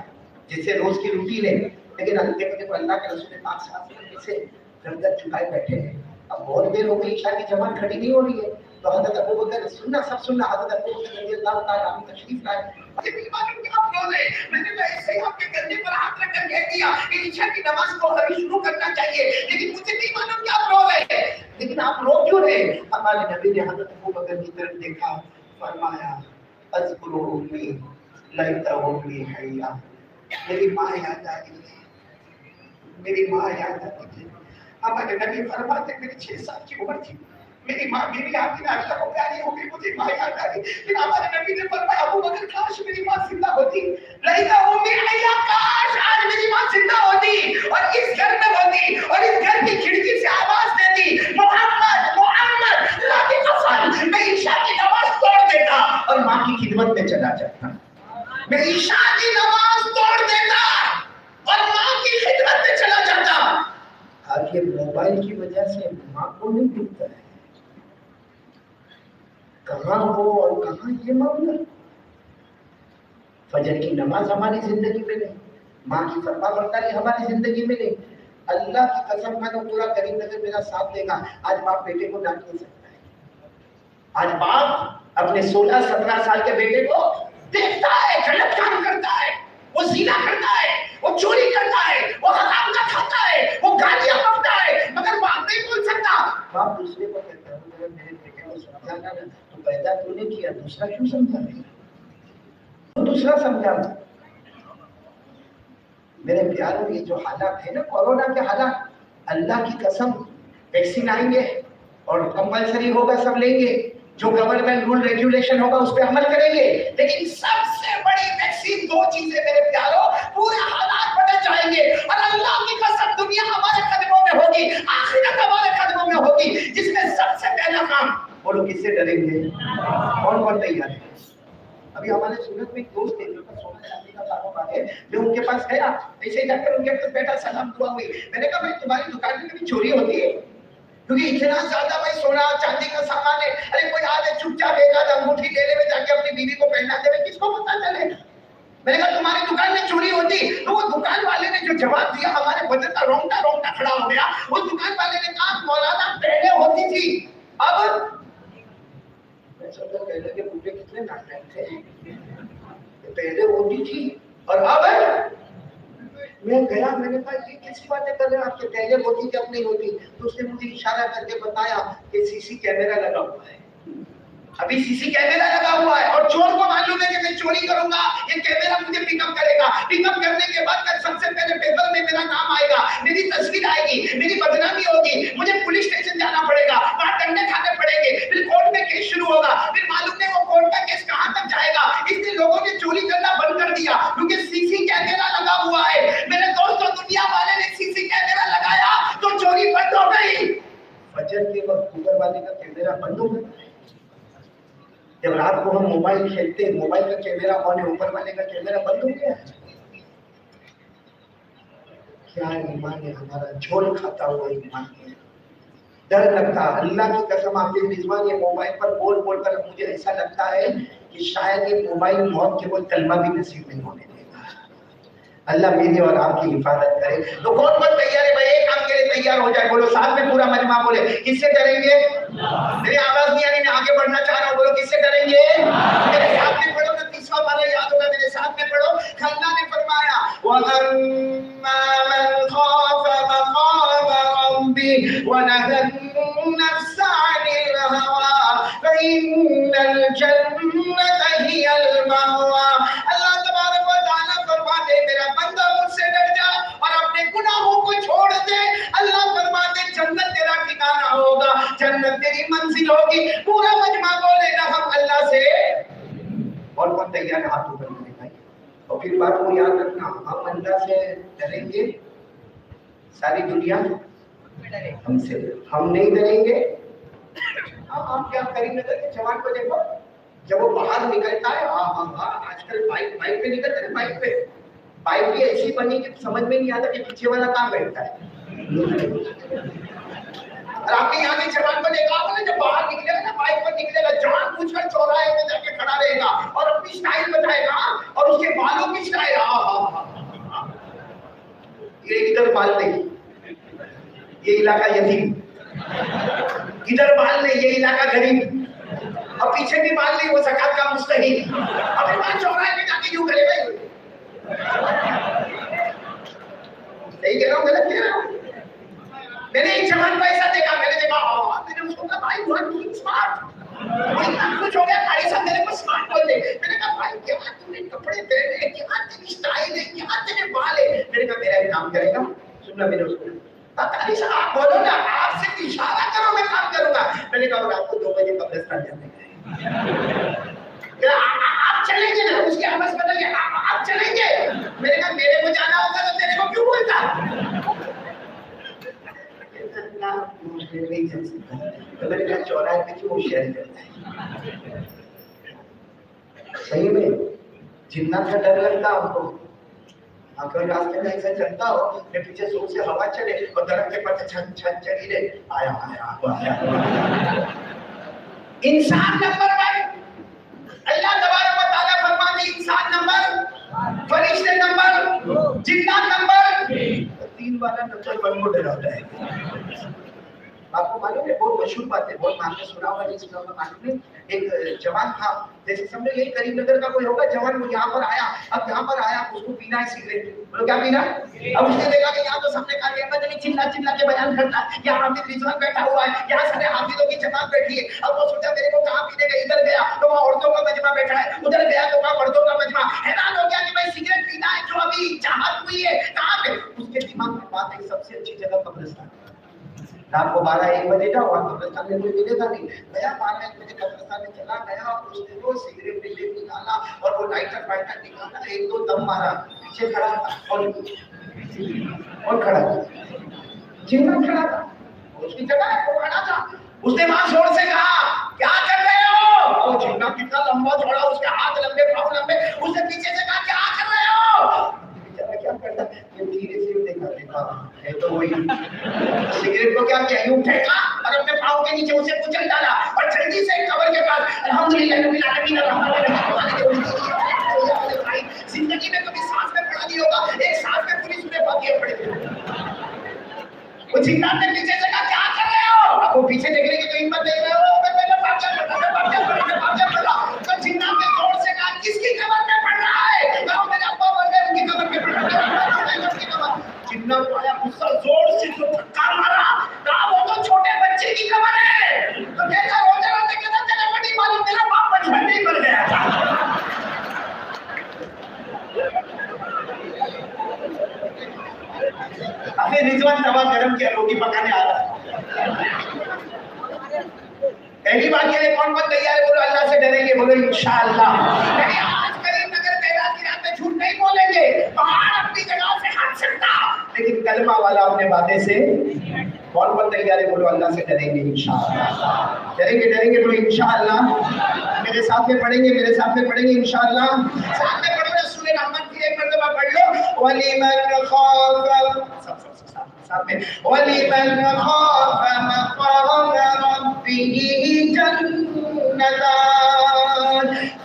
جیسے روز کی روٹین ہے، لیکن اللہ کے رسول پاک صلی اللہ علیہ وسلم سے گردن جھکائے بیٹھے ہیں۔ اب بہت دیر ہو گئی، عشاء کی جماعت کھڑی نہیں ہو رہی ہے، تو حضرت ابو بکر سننا سب سننا، حضرت ابو بکر رضی اللہ تعالیٰ عنہ تشریف لائے۔ میں نے ایسے ہی آپ کے گردے پر ہاتھ رکھ کر کہہ دیا کہ عشاء کی نماز کو ابھی شروع کرنا چاہیے، لیکن مجھے نہیں معلوم کہ آپ رو رہے ہیں۔ لیکن آپ رو کیوں رہے؟ ہمارے نبی نے حضرت ابو بکر کی طرف دیکھا، فرمایا اذکر امی لیت امی حیا، میری ماں یاد آ گئی، میری ماں یاد آ گئی۔ ہمارے نبی فرماتے میری 6 سال کی عمر تھی، میری ماں میری آنکھیں اللہ کو پیاری ہو گئی، مجھے ماں یاد آ گئی۔ پھر ہمارے نبی نے فرمایا ابو بکر کاش میری ماں زندہ ہوتی، لیتا امی حیا، کاش آج میری ماں زندہ ہوتی اور اس گھر میں ہوتی اور اس گھر کی کھڑکی سے آواز دیتی محمد محمد، اللہ کی قسم میں عشاء کی نماز توڑ دیتا اور ماں کی خدمت میں چلا جاتا، میں عشاء کی نماز توڑ دیتا اور ماں کی خدمت میں چلا جاتا۔ آج یہ موبائل کی وجہ سے ماں کو نہیں دکھتا ہے، کہاں ہو اور کہاں یہ معاملہ۔ فجر کی نماز ہماری زندگی میں نہیں، ماں کی فرما برداری ہماری زندگی میں نہیں۔ اللہ کی قسم میں تو پورا کریم نگر میرا ساتھ دے گا، آج باپ بیٹے کو ڈانٹ نہیں سکتا ہے۔ آج باپ اپنے 16-17 سال کے بیٹے کو دیکھتا ہے، غلط کام کرتا ہے، وہ زنا کرتا ہے، وہ چوری کرتا ہے، وہ حرام کا کھاتا ہے، وہ گالیاں بکتا ہے، مگر باپ نہیں بول سکتا۔ باپ دوسرے کو کہتا ہے میرے بیٹے کو سمجھانا، تو پیدا تو نے کیا، دوسرا کیوں سمجھا رہے؟ دوسرا سمجھا۔ میرے پیاروں یہ جو حالات ہے نا کورونا کے حالات، اللہ کی قسم ویکسین آئیں گے اور کمپلسری ہوگا، سب لیں گے، جو گورنمنٹ رول ریگولیشن ہوگا اس پہ عمل کریں گے، لیکن سب سے بڑی ویکسین 2 چیزیں میرے پیاروں، پورے حالات بدل جائیں گے اور اللہ کی قسم دنیا ہمارے قدموں میں ہوگی، آخرت ہمارے قدموں میں ہوگی، جس میں سب سے پہلا کام، بولو کس سے ڈریں گے؟ کون کون تیار ہے؟ ابھی ہمارے سورت میں ایک دوست ہے جو سونا چاندی کا کاروبار ہے، میں ان کے پاس گیا، ایسے جا کر ان کے پاس بیٹھا، سلام دعا ہوئی، میں نے کہا بھائی تمہاری دکان میں کبھی چوری ہوتی ہے؟ کیونکہ اتنا زیادہ بھائی سونا چاندی کا سامان ہے، ارے کوئی آدھے چپ چاپ ایک آدھ انگوٹھی لے لے میں جا کے اپنی بیوی کو پہنا دے، کس کو پتا چلے؟ میں نے کہا تمہاری دکان میں چوری ہوتی؟ تو وہ دکان والے نے جو جواب دیا ہمارے بدن کا رونگٹا کھڑا ہو گیا۔ اس دکان والے نے کہا مولانا پہلے ہوتی تھی، اب میں سمجھا پہلے کے بوٹے کتنے ناٹک تھے، پہلے ہوتی تھی اور اب میں گیا، میں نے کہا یہ کیسی باتیں کر رہے ہیں آپ کے، پہلے ہوتی کہ اب نہیں ہوتی؟ تو اس نے مجھے اشارہ کر کے بتایا کہ سی سی کیمرہ لگا ہوا ہے، ابھی سی سی کیمرہ لگا ہوا ہے اور چور کو معلوم ہے کہ میں چوری کروں گا، یہ کیمرہ مجھے پک اپ کرے گا، پک اپ کرنے کے بعد سب سے پہلے پیپر میں میرا نام آئے گا، میری تصویر آئے گی، میری بدنامی ہوگی، مجھے پولیس اسٹیشن جانا پڑے گا، وہاں ڈنڈے کھانے پڑیں گے، پھر کورٹ میں کیس شروع ہوگا، پھر معلوم نہیں وہ کورٹ کا کیس کہاں تک جائے گا۔ اس لیے لوگوں نے چوری کرنا بند کر دیا کیونکہ سی سی کیمرہ لگا ہوا ہے۔ میرے دوستوں دنیا والے نے سی سی کیمرہ لگایا تو چوری بند ہو گئی۔ فجر کے وقت اوپر والے کا کیمرہ بند ہو گیا، جب رات کو ہم موبائل کھیلتے موبائل کا کیمرہ آن ہے، اوپر والے کا کیمرہ بند ہو گیا۔ کیا ایمان ہے ہمارا، جھول کھاتا ہوا ایمان ہے، ڈر لگتا۔ اللہ کی قسم آپ کے رضوان یہ موبائل پر بول بول کر مجھے ایسا لگتا ہے کہ شاید یہ موبائل موت کے کوئی کلمہ بھی نصیب نہیں ہونے دے گا۔ اللہ میری اور آپ کی حفاظت کرے۔ تو کون کون تیار ہے بھائی ایک کام کے لیے تیار ہو جائے، بولو ساتھ میں پورا مجمع بولے کس سے ڈریں گے؟ میری آواز نہیں آ رہی، میں آگے بڑھنا چاہ رہا ہوں، بولو کس سے ڈریں گے؟ میرے ساتھ میں پڑھو نا، تیسرا پارہ یاد ہوگا، میرے ساتھ میں پڑھو۔ اللہ نے فرمایا وَأَمَّا مَنْ خَافَ مَقَامَ رَبِّهِ وَنَهَى النَّفْسَ عَنِ الْهَوَىٰ فَإِنَّ जन्नत तेरी मंजिल होगी। पूरा मजमा बोलेगा हम अल्लाह से और कौन तैयार है हाथ ऊपर करने का। और फिर बात को याद रखना, हम अल्लाह से डरेंगे, सारी दुनिया हमसे, हम नहीं डरेंगे। हाँ, आप क्या करीमनगर के जवान को देखो, जब वो बाहर निकलता है, आजकल बाइक पे निकलते हैं, बाइक भी ऐसी बनी कि समझ में नहीं आता कि पीछे वाला कहाँ बैठता है। और आपके यहाँ के जवान को देखा आपने, जब बाहर निकलेगा ना, बाइक पर निकलेगा, जान पूछकर चौराहे में जाके खड़ा रहेगा और अपनी स्टाइल बताएगा और उसके बालों की स्टाइल, ये इधर बाल नहीं, ये इलाका यतीम, इधर बाल नहीं, ये इलाका गरीब, और पीछे भी बाल नहीं, वो ज़कात का मुस्तहिक। अबे बाल चौराहे में जाके यूं करेगा, सही कह रहा हूँ गलत कह रहा हूँ? मैंने एक जवान को ऐसा देखा, मैंने उसको कहा भाई यू आर लुकिंग स्मार्ट, इतना कुछ हो गया भाई साहब, मेरे को स्मार्ट बोलते। मैंने कहा भाई क्या तूने कपड़े पहने, क्या तेरी स्टाइल है, क्या तेरे बाल है। मैंने कहा मेरा काम करेगा, सुनना। मैंने उसको ताली से आप बोलो ना, आपसे इशारा करो, मैं काम करूंगा। मैंने कहा रात को 2 बजे कब्रिस्तान जाने का, आप चलेंगे ना, उसकी आवाज बदल गई, आप चलेंगे। मैंने कहा मेरे को जाना होगा तो तेरे को क्यों बोलता। नहीं जा सकता, तो मैंने कहा चौराहे पे क्यों शेयर करता है। सही में जितना सा डर लगता हमको, कोई रास्ते में ऐसा चलता हो, पीछे जोर से हवा चले और दरख्त के पत्ते छन छन चली रहे, आया। इंसान नंबर 1, अल्लाह तबारक व तआला फरमाते इंसान नंबर, फरिश्ते नंबर, जिन्नात नंबर 3 वाला नंबर 1 को डराता है। आपको मालूम है, बहुत मशहूर बात है, बहुत आपने सुना होगा, नहीं सुना होगा मालूम नहीं। एक जवान था, जैसे समझो यही करीमनगर का कोई होगा जवान, वो यहाँ पर आया। अब यहाँ पर आया, उसको पीना है सिगरेट। बोलो क्या पीना? अब उसने देखा कि यहाँ तो सबने कहा कि चिल्ला चिल्ला के बयान करता है, यहाँ हाफिज रिजवान बैठा हुआ है, यहाँ सारे हाफिजों की जमात बैठी है। अब वो सोचा मेरे को कहाँ पीने का, इधर गया तो वहाँ औरतों का मजमा बैठा है, उधर गया तो वहाँ मर्दों का मजमा। हैरान हो गया कि भाई सिगरेट पीना है जो अभी चाहत हुई है, कहाँ पे? उसके दिमाग में बात है सबसे अच्छी जगह कब्रिस्तान। रात को 12-1 बजे जाओ, वहाँ कब्रिस्तान में कोई मिलेगा नहीं। गया 12-1 बजे कब्रिस्तान में चला गया और उसने वो सिगरेट निकाला और वो लाइटर निकाला, 1-2 दम मारा, पीछे खड़ा था और खड़ा था, जिन्ना खड़ा था, उसकी जगह वो खड़ा था। उसने वहाँ जोर से कहा क्या कर रहे हो? वो जिन्ना कितना लंबा चौड़ा, उसके हाथ लंबे पाँव लंबे, उसने पीछे से कहा क्या कर रहे हो? क्या करता ये धीरे से देखा है तो वही सिगरेट को क्या किया, यूं फेंका और अपने पाँव के नीचे उसे कुचल डाला और जल्दी से कब्र के पास अल्हम्दुलिल्लाह रब्बिल आलमीन भाई जिंदगी में कभी सांस में पड़ा नहीं होगा, एक सांस में पूरी सूरह फातिहा पढ़े। वो जिन्नात ने पीछे से कहा क्या कर रहे हो? अब वो पीछे देखने की तो हिम्मत नहीं रहा, मैं फातिहा पढ़ा। तो जिन्नात ने जोर से कहा किसकी कब्र में पढ़ रहा है? कहा मेरे अब्बा मर गए, उनकी कब्र में पढ़ रहा है। जिन्नात को आया गुस्सा, जोर से जो धक्का मारा, कहा वो तो छोटे बच्चे की कब्र है। तो कहता रोजा रखते कहता तेरे को नहीं मालूम, तेरा बाप बचपन में ही मर गया था। अभी रिजवान तवा गरम किया, रोटी पकाने आ रहा। पहली बात के लिए कौन तैयार है? बोलो अल्लाह से डरेंगे, बोलो इंशाअल्लाह। आज करीमनगर मेराज की रात में झूठ नहीं बोलेंगे, पहाड़ अपनी जगह से हट सकता, लेकिन कलमा वाला अपने वादे से कौन तैयार है? बोलो अल्लाह से डरेंगे इंशाअल्लाह। डरेंगे बोलो इंशाअल्लाह। मेरे साथ में पढ़ेंगे इंशाअल्लाह। साथ में पढ़ो, सूरह रहमान की एक मर्तबा पढ़ लो, वलिमन खाफ वलिमन खाफ मक़ाम रब्बिही जन्नतान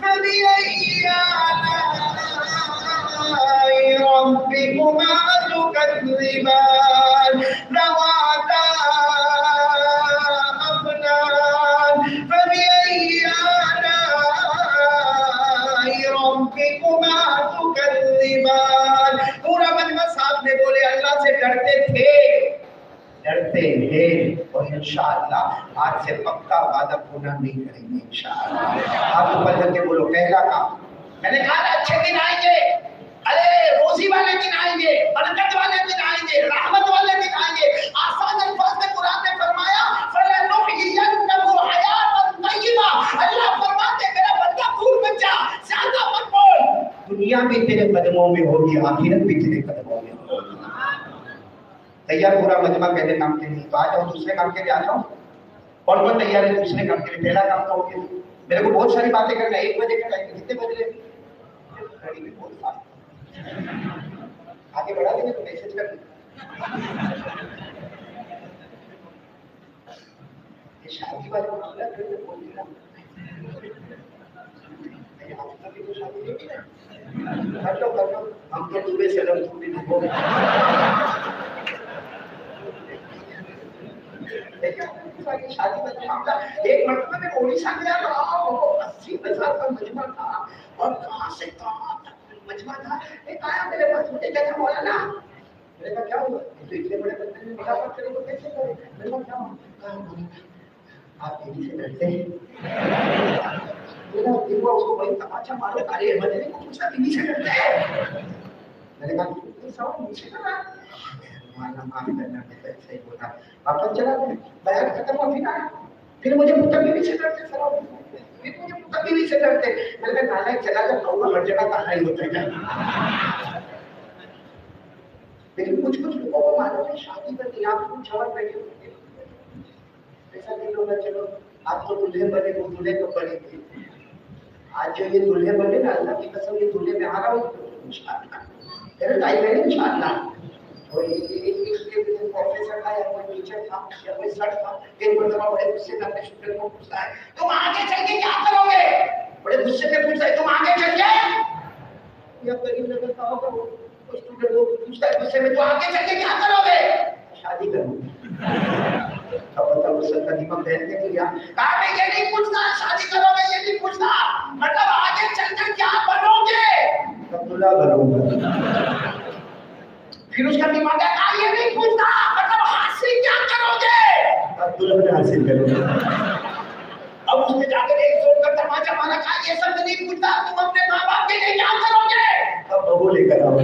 फबिअय्यि आलाइ रब्बिकुमा तुकज़्ज़िबान ज़वाता अफ़नान फबिअय्यि आलाइ रब्बिकुमा तुकज़्ज़िबान। पूरा मजमा साथ में बोले अल्लाह से डरते थे और इंशाअल्लाह आज से पक्का वादा पूरा नहीं करेंगे इंशाअल्लाह। आप ऊपर करके बोलो पहला काम। मैंने कहा अच्छे दिन आएंगे, अरे रोजी वाले दिन आएंगे, बरकत वाले दिन आएंगे, रहमत वाले दिन आएंगे। आसान अल्फाज में कुरान ने फरमाया फलनुहयियन्नहु दुनिया भी तेरे कदमों में होगी, आखिरत भी तेरे कदमों में होगी। तैयार पूरा मजमा पहले काम के लिए, तो आ जाओ दूसरे काम के लिए आ जाओ। कौन कौन तैयार है दूसरे काम के लिए? पहला काम तो हो गया, मेरे को बहुत सारी बातें करना है, 1 बजे का टाइम, कितने बज रहे? घड़ी में बहुत फास्ट, आगे बढ़ा देंगे तो मैसेज कर ये शादी वाला मामला फिर मैं बोल दिया तो शादी नहीं कर लो, हम तो सुबह से लग चुके हैं। शादी का मामला एक मरतबा में ओडिशा गया था, 80,000 का मजमा था, और कहां से कहां तक मजमा था। एक आया मेरे पास, मुझे कहता बोला ना, मैंने कहा क्या हुआ? तो इतने बड़े बंदे ने मुलाकात करें तो कैसे करें? मैंने कहा क्या हुआ? आप दीदी से डरते हैं? देखो उसको वही तमाचा मारो, अरे मैंने को पूछा दीदी से डरते हैं? मैंने कहा तू सब मुझसे ना माना माफ करना, मैं सही बोला। वापस चला गया, बयान खत्म हुआ, फिर मुझे मुतब्बी से डरते, फिर मुझे मुतब्बी से डरते। मैंने कहा नालायक चला जा, कहूँगा हर जगह काला ही होता है। लेकिन कुछ लोगों को मालूम है शादी करनी, आप कुछ और बैठे होंगे ऐसा नहीं होगा। चलो आप तो दूल्हे बने, वो दूल्हे तो बनेंगे। आज जो ये दूल्हे बने ना, अल्लाह की कसम ये दूल्हे में आ रहा हूँ इंशाअल्लाह, मेरे टाइम में इंशाअल्लाह। और एक प्रोफेसर था या कोई टीचर था या कोई सर था, एक मरतबा बड़े गुस्से में अपने स्टूडेंट को पूछता है तुम आगे चल के क्या करोगे? बड़े गुस्से में पूछता है तुम आगे चल के, या करीब नजर का होगा वो स्टूडेंट को पूछता है गुस्से में, तो आगे चल के क्या करोगे? शादी करूंगा। अब बताओ उसका दिमाग बैठ गया, कहा मैं ये नहीं पूछता शादी करोगे, ये नहीं पूछता, मतलब आगे चलकर क्या बनोगे? अब्दुल्ला बनूंगा। फिर उसका दिमाग है कहा ये नहीं पूछता, मतलब हासिल क्या करोगे? अब्दुल्ला हासिल करूंगा। अब उसने जाकर एक जोर का तमाचा मारा, कहा ये सब नहीं पूछता, तुम अपने माँ बाप के लिए क्या करोगे? अब बहू लेकर आओ।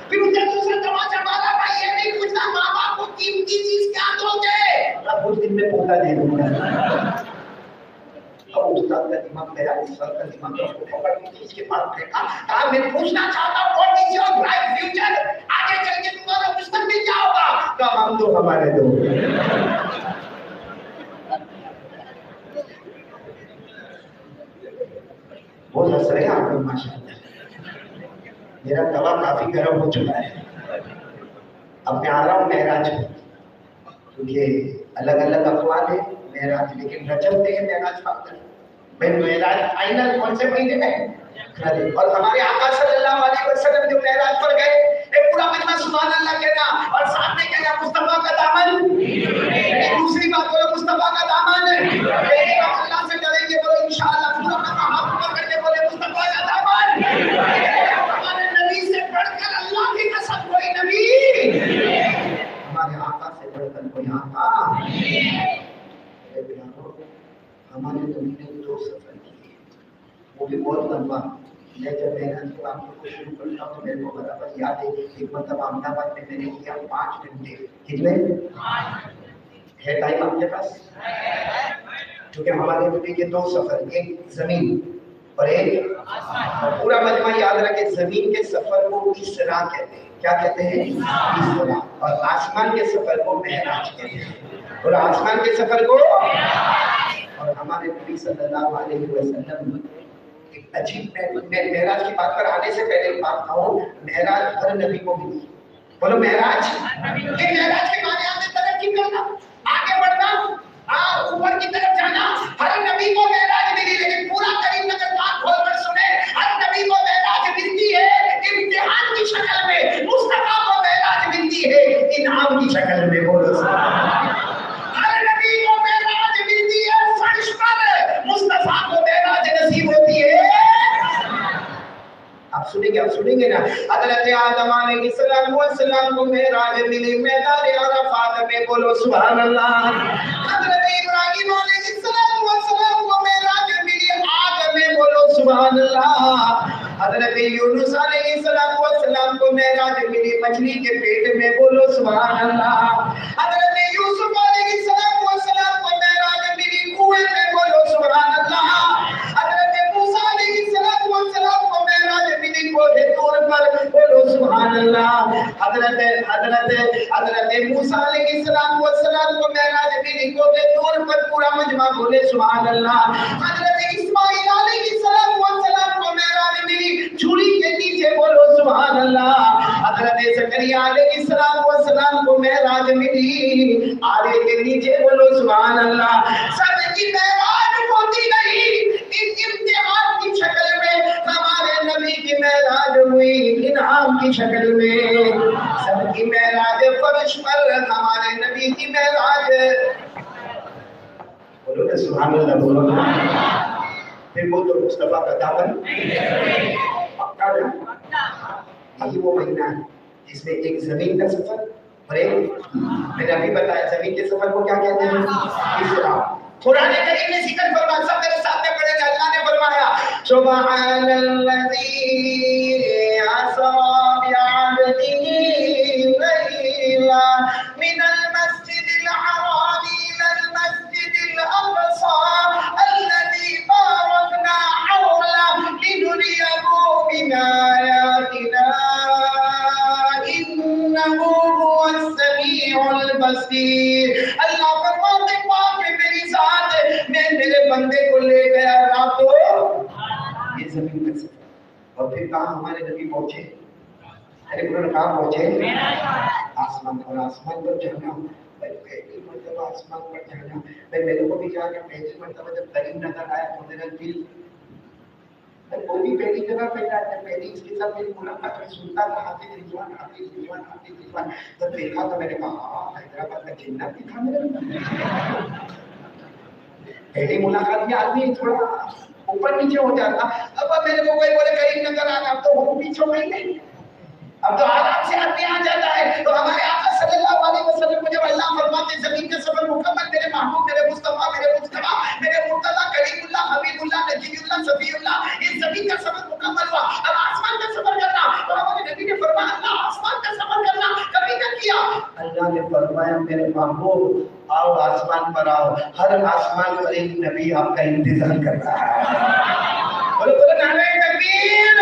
फिर उसने दूसरा तमाचा मारा, भाई ये नहीं पूछता, माँ बाप को कीमती चीज क्या दोगे? अब उस दिन में पोता दे दूंगा। अब उस्ताद का दिमाग गया, सर का दिमाग उसको पकड़ के खींच के पास फेंका, कहा मैं पूछना चाहता हूँ what is your bright future, आगे चल के तुम्हारा मुस्तकबिल क्या होगा? कहा हम तो हमारे दो। बहुत हंस रहे हैं आप लोग माशाल्लाह, मेरा तवा काफी गर्म हो चुका है। अब मैं आ रहा हूँ महराज, क्योंकि अलग अलग अखबार है महराज, लेकिन रजब में महराज फाइनल। मैं महराज फाइनल कौन से महीने में? और हमारे आका सल्लल्लाहु अलैहि वसल्लम जो महराज पर गए, एक पूरा मजमा सुभान अल्लाह कहना, और सामने कहना मुस्तफा का दामन। दूसरी बात बोलो मुस्तफा का दामन। अल्लाह से डरेंगे बोलो इंशाअल्लाह, पूरा मजमा हाथ ऊपर करके बोले मुस्तफा का दामन। हमारे नबी से बढ़कर अल्लाह की कसम कोई नबी, हमारे आका से बढ़कर कोई आका। हमारे नबी ने 2 सफर किए, वो भी बहुत लंबा। मैं जब मेहनत के बात को शुरू करता हूँ तो मेरे को बराबर याद है, एक मतलब अहमदाबाद में मैंने किया 5 घंटे। कितने है टाइम आपके पास? क्योंकि हमारे नबी के 2 सफर, एक जमीन और एक आसमान। पूरा मजमा याद रखे, जमीन के सफर को इसरा कहते हैं। क्या कहते हैं? इसरा। और आसमान के सफर को मेहराज कहते हैं। और आसमान के सफर को, और हमारे नबी सल्लल्लाहु अलैहि वसल्लम एक अजीब, मैं मेहराज की बात पर आने से पहले एक बात कहूं, मेहराज हर नबी को मिली। बोलो मेहराज। ये मेहराज के माने आगे तरक्की करना, आगे बढ़ना, ऊपर की तरफ जाना। हर नबी को मेहराज मिली, लेकिन पूरा करीम नगर बात खोलकर सुने, हर नबी को मेहराज मिलती है इम्तिहान की शक्ल में, मुस्तफा को मेहराज मिलती है इनाम की शक्ल में। बोलो हर नबी को मेहराज मिलती है फर्श पर, मुस्तफा को मेहराज नसीब होती है। आप सुनेंगे ना, हज़रत आदम अलैहिस्सलाम को मेहराज मिली मैदान अराफात में। बोलो सुभान अल्लाह। हज़रत इब्राहीम अलैहिस्सलाम को मेहराज मिली आग में। बोलो सुभान अल्लाह। हज़रत यूनुस अलैहिस्सलाम को मेहराज मिली मछली के पेट में। बोलो सुभान अल्लाह। हज़रत यूसुफ अलैहिस्सलाम को मेहराज मिली कुएं में। बोलो सुभान अल्लाह। हज़रत मूसा अलैहिस्सलाम को मेहराज कोहे तौर पर, बोलो सुभान अल्लाह। हजरत मूसा अलैहिस्सलाम को मेराज मिली कोहे तौर पर, पूरा मजमा बोले सुभान अल्लाह। हजरत इस्माइल अलैहिस्सलाम को मेराज मिली झूली के नीचे, बोलो सुभान अल्लाह। हजरत ज़करिया अलैहिस्सलाम को मेराज मिली आले के नीचे, बोलो सुभान अल्लाह। सबकी मेराज होती नहीं, इम्तिहान की शक्ल में हमारे नबी की मेराज हुई, इनाम की शक्ल में। सबकी मेराज फर्श पर, हमारे नबी की मेराज, बोलो ना सुभान अल्लाह, बोलो ना। फिर वो तो मुस्तफा का दामन पक्का ना। यही वो महीना है जिसमें एक जमीन का सफर और एक, मैंने अभी बताया जमीन के सफर को क्या कहते हैं, इस्रा। कुरान करीम में जिक्र फरमाया, सब मेरे साथ में पढ़ेंगे। अल्लाह ने फरमाया सुब्हानल्लज़ी असरा बिअब्दिही लैला मिनल मस्जिदिल हराम इलल मस्जिदिल अक़सा अल्लज़ी बारकना हौला लिनुरियहु मिन आयातिना इन्नहु हुवस समीउल बसीर। अल्लाह फरमाते मेरी साथ मैं मेरे बंदे को ले गया रातों ये जमीन पर से, और फिर कहाँ हमारे नबी पहुंचे, अरे उन्होंने कहाँ पहुंचे, आसमान पर। आसमान पर जाना पहली मरतबा, आसमान पर जाना भाई मेरे को भी जाना पहली मरतबा जब करीम नजर आया तो मेरा दिल, वो भी पहली जगह पे जाता है, पहली इसके साथ मेरी मुलाकात में सुनता था हाफिज रिजवान। जब देखा तो मैंने कहा हैदराबाद का जिन्नत भी था मेरे। पहली मुलाकात में आदमी थोड़ा ऊपर नीचे हो जाता। अब मेरे को कोई बोले करीब नजर आना, अब तो वो पीछे हो गई, अब तो आराम से आदमी आ जाता है। तो हमारे आका सल्लल्लाहु अलैहि वसल्लम को जब अल्लाह फरमाते जमीन के सफर मुकम्मल, मेरे महबूब, मेरे मुस्तफा, मेरे मुज्तबा, मेरे मुर्तजा, करीमुल्लाह, हबीबुल्लाह, नजीबुल्लाह, सफीउल्लाह, इस जमीन का सफर मुकम्मल हुआ। अब आसमान का सफर करना, तो हमारे नबी ने फरमाया अल्लाह आसमान का सफर करना कभी न किया। अल्लाह ने फरमाया मेरे महबूब आओ आसमान पर आओ, हर आसमान पर एक नबी आपका इंतजार कर रहा है। बोलो बोलो नारे तकबीर।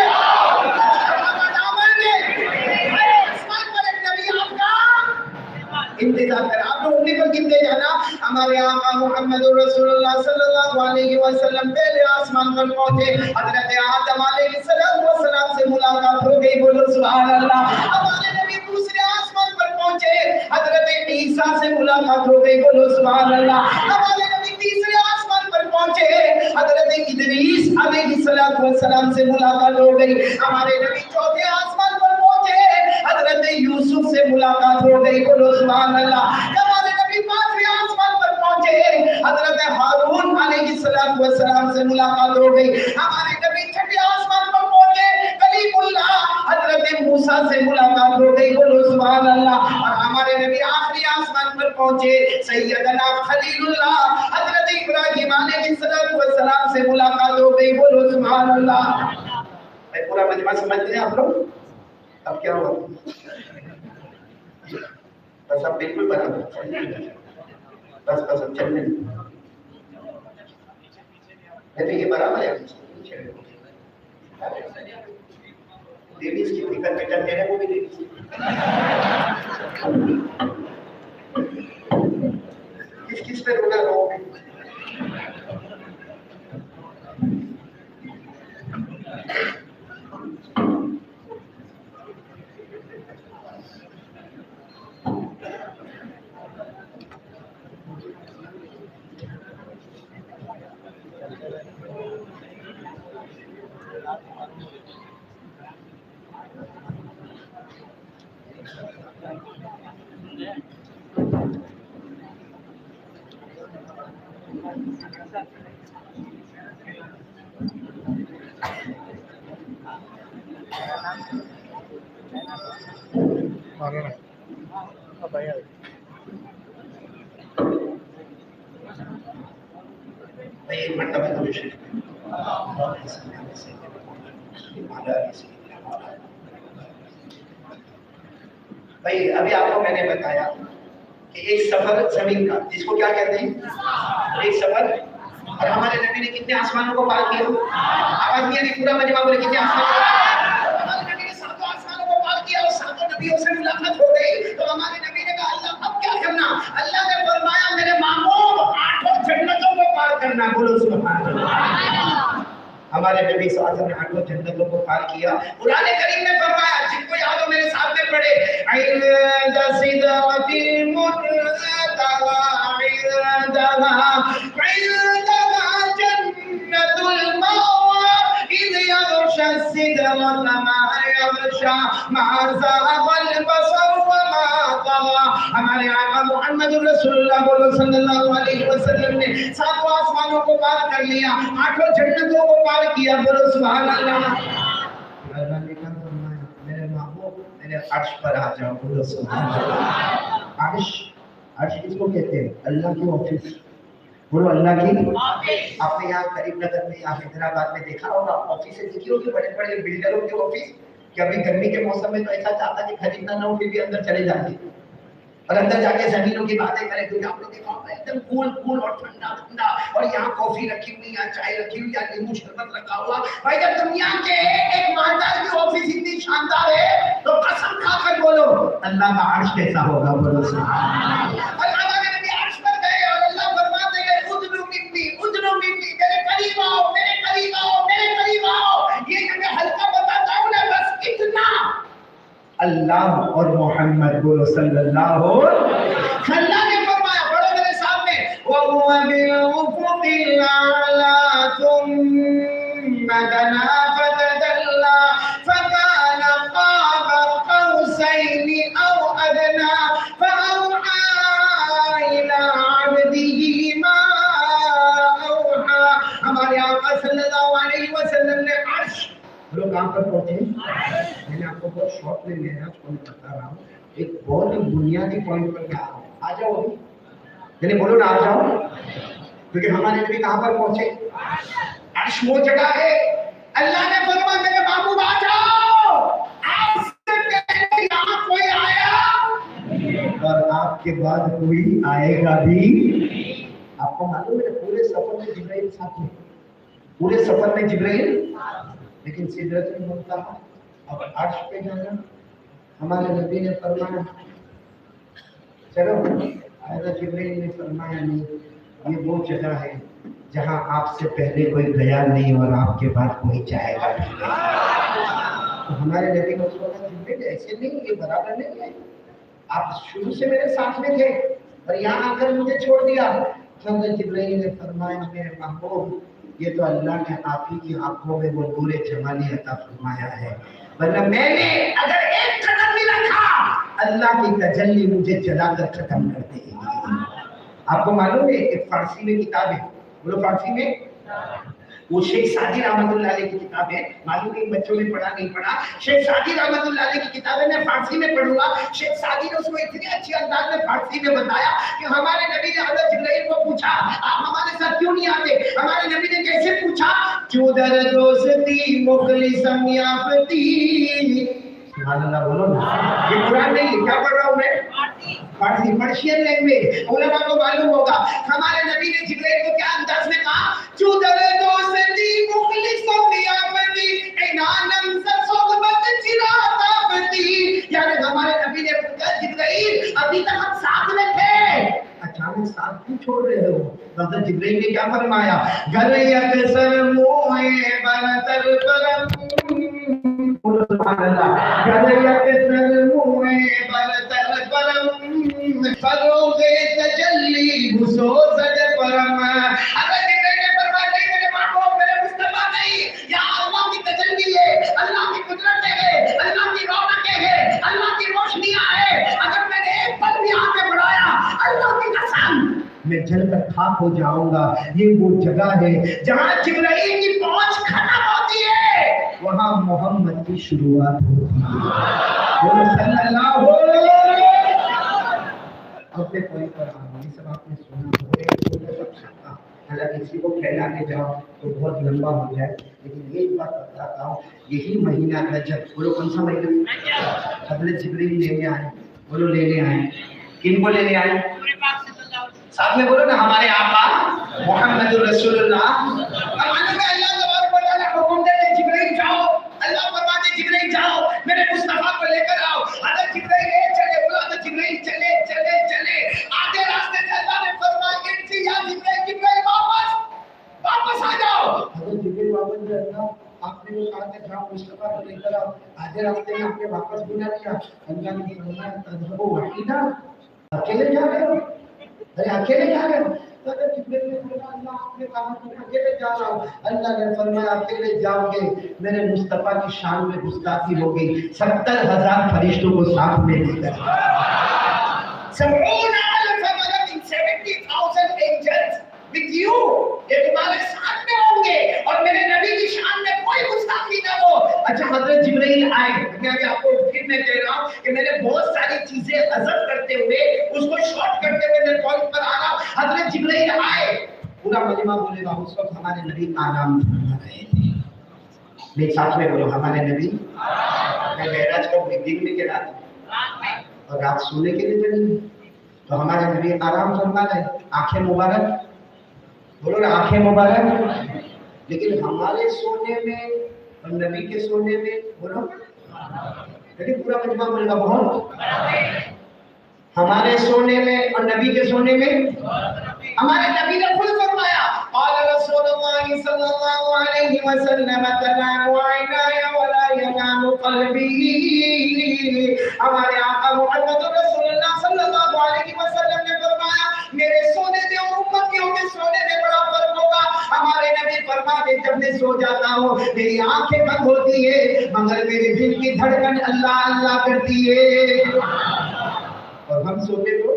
इंतजार कर, आप लोग उंगली पर गिनते जाना। हमारे आका मुहम्मद रसूलुल्लाह सल्लल्लाहु अलैहि वसल्लम पहले आसमान पर पहुंचे, हजरत आदम अलैहिस्सलाम से मुलाकात हो गई, बोलो सुभान अल्लाह। हमारे नबी दूसरे आसमान पर पहुंचे, हजरत ईसा से मुलाकात हो गई, बोलो सुभान अल्लाह। हमारे नबी तीसरे आसमान पर पहुंचे, हजरत इदरीस अलैहिस्सलाम से मुलाकात हो गई। हमारे नबी चौथे आसमान पर पहुंचे, हजरत यूसुफ से मुलाकात हो गई, बोलो सुभान अल्लाह। हमारे नबी पांचवें आसमान पर पहुंचे, हजरत हारून अलैहिस्सलाम से मुलाकात हो गई। हमारे नबी छठे आसमान पर पहुंचे, कलीमुल्लाह हजरत मूसा से मुलाकात हो गई, बोलो सुभान अल्लाह। और हमारे नबी आखिरी आसमान पर पहुंचे, सैयदना खलीलुल्लाह हजरत इब्राहीम अलैहिस्सलाम से मुलाकात हो गई, बोलो सुभान अल्लाह। भाई पूरा मजमा समझ रहे हैं आप लोग? अब क्या हुआ, बस अब बिल्कुल बराबर, बस अब चलने नहीं, ये बराबर है। लेडीज की फिकर में चलते हैं, वो भी लेडीज किस किस पे रोना रहोगे। एक मरतबा तो भाई अभी आपको मैंने बताया कि एक सफर जमीन का, जिसको क्या कहते हैं, एक सफर। और हमारे नबी ने कितने आसमानों को पार किया, आवाज नहीं आ रही, पूरा मजमा बोले कितने आसमान। नबियों से मुलाकात हो गई तो हमारे नबी ने कहा अल्लाह अब क्या करना? अल्लाह ने फरमाया मेरे महबूब 8 जन्नतों को पार करना। बोलो सुभान अल्लाह। हमारे नबी सल्लल्लाहु अलैहि वसल्लम ने 8 जन्नतों को पार किया। कुरान करीम में फरमाया, जिनको याद हो मेरे सामने पढ़े, इंद सिदरतिल मुंतहा इंदहा जन्नतुल मअवा इद यग़शा सिदरत मा यग़शा मा ज़ाग़ल बसर व मा तग़ा। हमारे आका मुहम्मदुर रसूलुल्लाह सल्लल्लाहु अलैहि वसल्लम ने 7 आसमानों को पार कर लिया, 8 जन्नतों को पार किया। बोलो सुभान अल्लाह। अल्लाह ने कहा फरमाया मेरे महबूब मेरे अर्श पर आ जाओ। बोलो सुभान अल्लाह। अर्श किसको कहते हैं? अल्लाह की ऑफिस। बोलो अल्लाह की ऑफिस। आपने यहाँ करीम नगर में या हैदराबाद में देखा होगा ऑफिस देखी होगी, बड़े बड़े बिल्डरों की ऑफिस, कि अभी गर्मी के मौसम में तो ऐसा चाहता कि खरीदना ना हो फिर भी अंदर चले जाते और अंदर जाके जमीनों की बातें करें, क्योंकि आप लोग देखा होगा एकदम कूल और ठंडा ठंडा, और यहाँ कॉफी रखी हुई या चाय रखी हुई या नींबू शरबत रखा हुआ। भाई जब दुनिया के एक मालदार की ऑफिस इतनी शानदार है तो कसम खाकर बोलो अल्लाह का अर्श कैसा होगा। बोलो सुभान अल्लाह। अल्लाह के नबी अर्श पर गए और अल्लाह फरमाते हैं उदनु मिन्नी मेरे करीब आओ, मेरे करीब आओ, मेरे करीब आओ। ये जो मैं हल्का बताता हूँ ना बस इतना। अल्लाह और मोहम्मद बोलो सल्लल्लाहु अल्लाह ने फरमाया, पढ़ो मेरे सामने, वहुवा बिल उफुकिल आला सुम्मा दना फतदल्ला फकाना क़ाबा क़ौसैनि औ अदना फअौहा इला अब्दिही मा औहा। हमारे आका सल्लल्लाहु अलैहि वसल्लम ने अर्श लोग कहाँ पर पहुंचे? मैंने आपको बहुत शॉर्ट में लेना बता रहा हूँ, एक बहुत ही बुनियादी पॉइंट पर मैं आ जाओ अभी, मैंने बोलो ना आ जाओ, क्योंकि हमारे नबी कहाँ पर पहुंचे? अर्श वो जगह है। अल्लाह ने फरमाया मेरे महबूब आ जाओ, आपसे पहले यहाँ कोई आया और आपके बाद कोई आएगा भी। आपको मालूम है पूरे सफर में जिब्राइल साथ में, पूरे सफर में जिब्राइल, लेकिन सिदरतुल मुंतहा अब अर्श पे जाना हमारे नबी ने फरमाया चलो, हज़रत जिब्रील ने फरमाया नहीं ये वो जगह है जहां आपसे पहले कोई गया नहीं और आपके बाद कोई जाएगा नहीं। तो हमारे नबी ने उसको कहा जिब्रील ऐसे नहीं, ये बराबर नहीं है, आप शुरू से मेरे साथ में थे और यहाँ आकर मुझे छोड़ दिया। हज़रत जिब्रील ने फरमाया मेरे महबूब ये तो अल्लाह ने आप ही की आंखों में वो नूरे जमाली अता फरमाया है, वरना मैंने अगर एक कदम भी रखा अल्लाह की तजल्ली मुझे जलाकर खत्म कर देगी। आपको मालूम है एक फारसी में किताब है, बोलो फारसी में, वो शेख सादी रहमतुल्लाह अलैह की किताब है, मालूम नहीं बच्चों ने पढ़ा नहीं पढ़ा, शेख सादी रहमतुल्लाह अलैह की किताब है, मैं फारसी में पढ़ूंगा। शेख सादी ने उसको इतने अच्छे अंदाज में फारसी में बताया कि हमारे नबी ने हज़रत जिब्राइल को पूछा आप हमारे साथ क्यों नहीं आते? हमारे नबी ने कैसे पूछा? चूदर दोस्ती मुखलिसम याफती। सुभान अल्लाह बोलो ना, ये कुरान नहीं है, क्या पढ़ रहा हूँ मैं? फारसी, पर्शियन लैंग्वेज। उलमा को मालूम होगा हमारे नबी ने जिब्राइल को क्या अंदाज में कहा? चूदर दोस्ती मुखलिसम याफती इनानम ससोबत चिराताफती। यानी हमारे नबी ने पूछा जिब्राइल अभी तक हम साथ में थे, अचानक साथ क्यों छोड़ रहे हो? हज़रत जिब्राइल ने क्या फरमाया? घर यकसर मोए बरतर परम, सुभान अल्लाह, घर यकसर मोए बरतर परम फरोगे तजल्ली घुसो सज परम। अगर जिब्राइल ने फरमाया नहीं मेरे महबूब मेरे मुस्तफा नहीं, यहाँ अल्लाह की तजल्ली है, अल्लाह की कुदरत है, अल्लाह की रौनकें है, अल्लाह की रोशनियां है, अगर मैंने एक पल भी आगे बढ़ाया अल्लाह की कसम मैं जलकर खाक हो जाऊंगा। ये वो जगह है जहाँ जिब्राइल की पहुंच खत्म होती है, वहाँ मोहम्मद की शुरुआत होती है सल्लल्लाहु अलैहि वसल्लम। अपने पॉइंट पर ये सब आपने सुना, हालांकि इसी को फैला के जाओ तो बहुत लंबा हो जाए, लेकिन एक बात बताता हूँ, यही महीना रजब, बोलो कौन सा महीना? हज़रत जिब्रील लेने आए, बोलो लेने आए, किनको लेने आए? साथ में बोलो ना हमारे आका मुहम्मदुर रसूलुल्लाह। अब अल्लाह तबारक व तआला हुक्म देते जिब्रील जाओ, अल्लाह फरमाते जिब्रील जाओ मेरे मुस्तफा को लेकर आओ। हज़रत आधे रास्ते में आपने वापस बुला लिया, अल्लाह ने फरमाया तज़हबु वहीदा, अकेले जा रहे हो? अरे अकेले जा रहे हो? तो जिब्रील ने बोला अल्लाह आपने कहा कि मैं अकेले जा रहा हूँ। अल्लाह ने फरमाया अकेले जाओगे मेरे मुस्तफा की शान में गुस्ताखी होगी, 70,000 फरिश्तों को साथ में लेकर 70,000 एंजल्स विद यू, ये तुम्हारे साथ में होंगे और मेरे नबी की शान में कोई गुस्ताखी ना हो। अच्छा हजरत जिब्रील आए, मैं अभी आपको फिर मैं कह रहा हूँ कि मैंने बहुत सारी चीजें हजफ करते हुए उसको शॉर्ट करते हुए मेरे पॉइंट पर आ रहा हूँ। हजरत जिब्रील आए, पूरा मजमा बोलेगा, उस वक्त हमारे नबी आराम फरमा रहे थे। मेरे साथ में बोलो हमारे नबी, मैं महराज को दिन में के रात और रात सोने के लिए बनी, तो हमारे नबी आराम फरमा रहे, आंखें मुबारक, बोलो ना आंखें मुबारक। लेकिन हमारे सोने में और नबी के सोने में बोलो, लेकिन पूरा मजमा बोलेगा बहुत, हमारे सोने में और नबी के सोने में, हमारे नबी ने खुद फरमाया क़ाल रसूलुल्लाह सल्लल्लाहु अलैहि वसल्लम तनामु ऐनाया वला यनामु क़ल्बी, हमारे आका मुहम्मद रसूलुल्लाह सल्लल्लाहु अलैहि वसल्लम ने फरमाया मेरे सोने में और उम्मतियों के सोने में बड़ा फर्क होगा। हमारे नबी फरमाते जब मैं सो जाता हूँ मेरी आंखें बंद होती है मगर मेरे दिल की धड़कन अल्लाह अल्लाह करती है। और हम सोते तो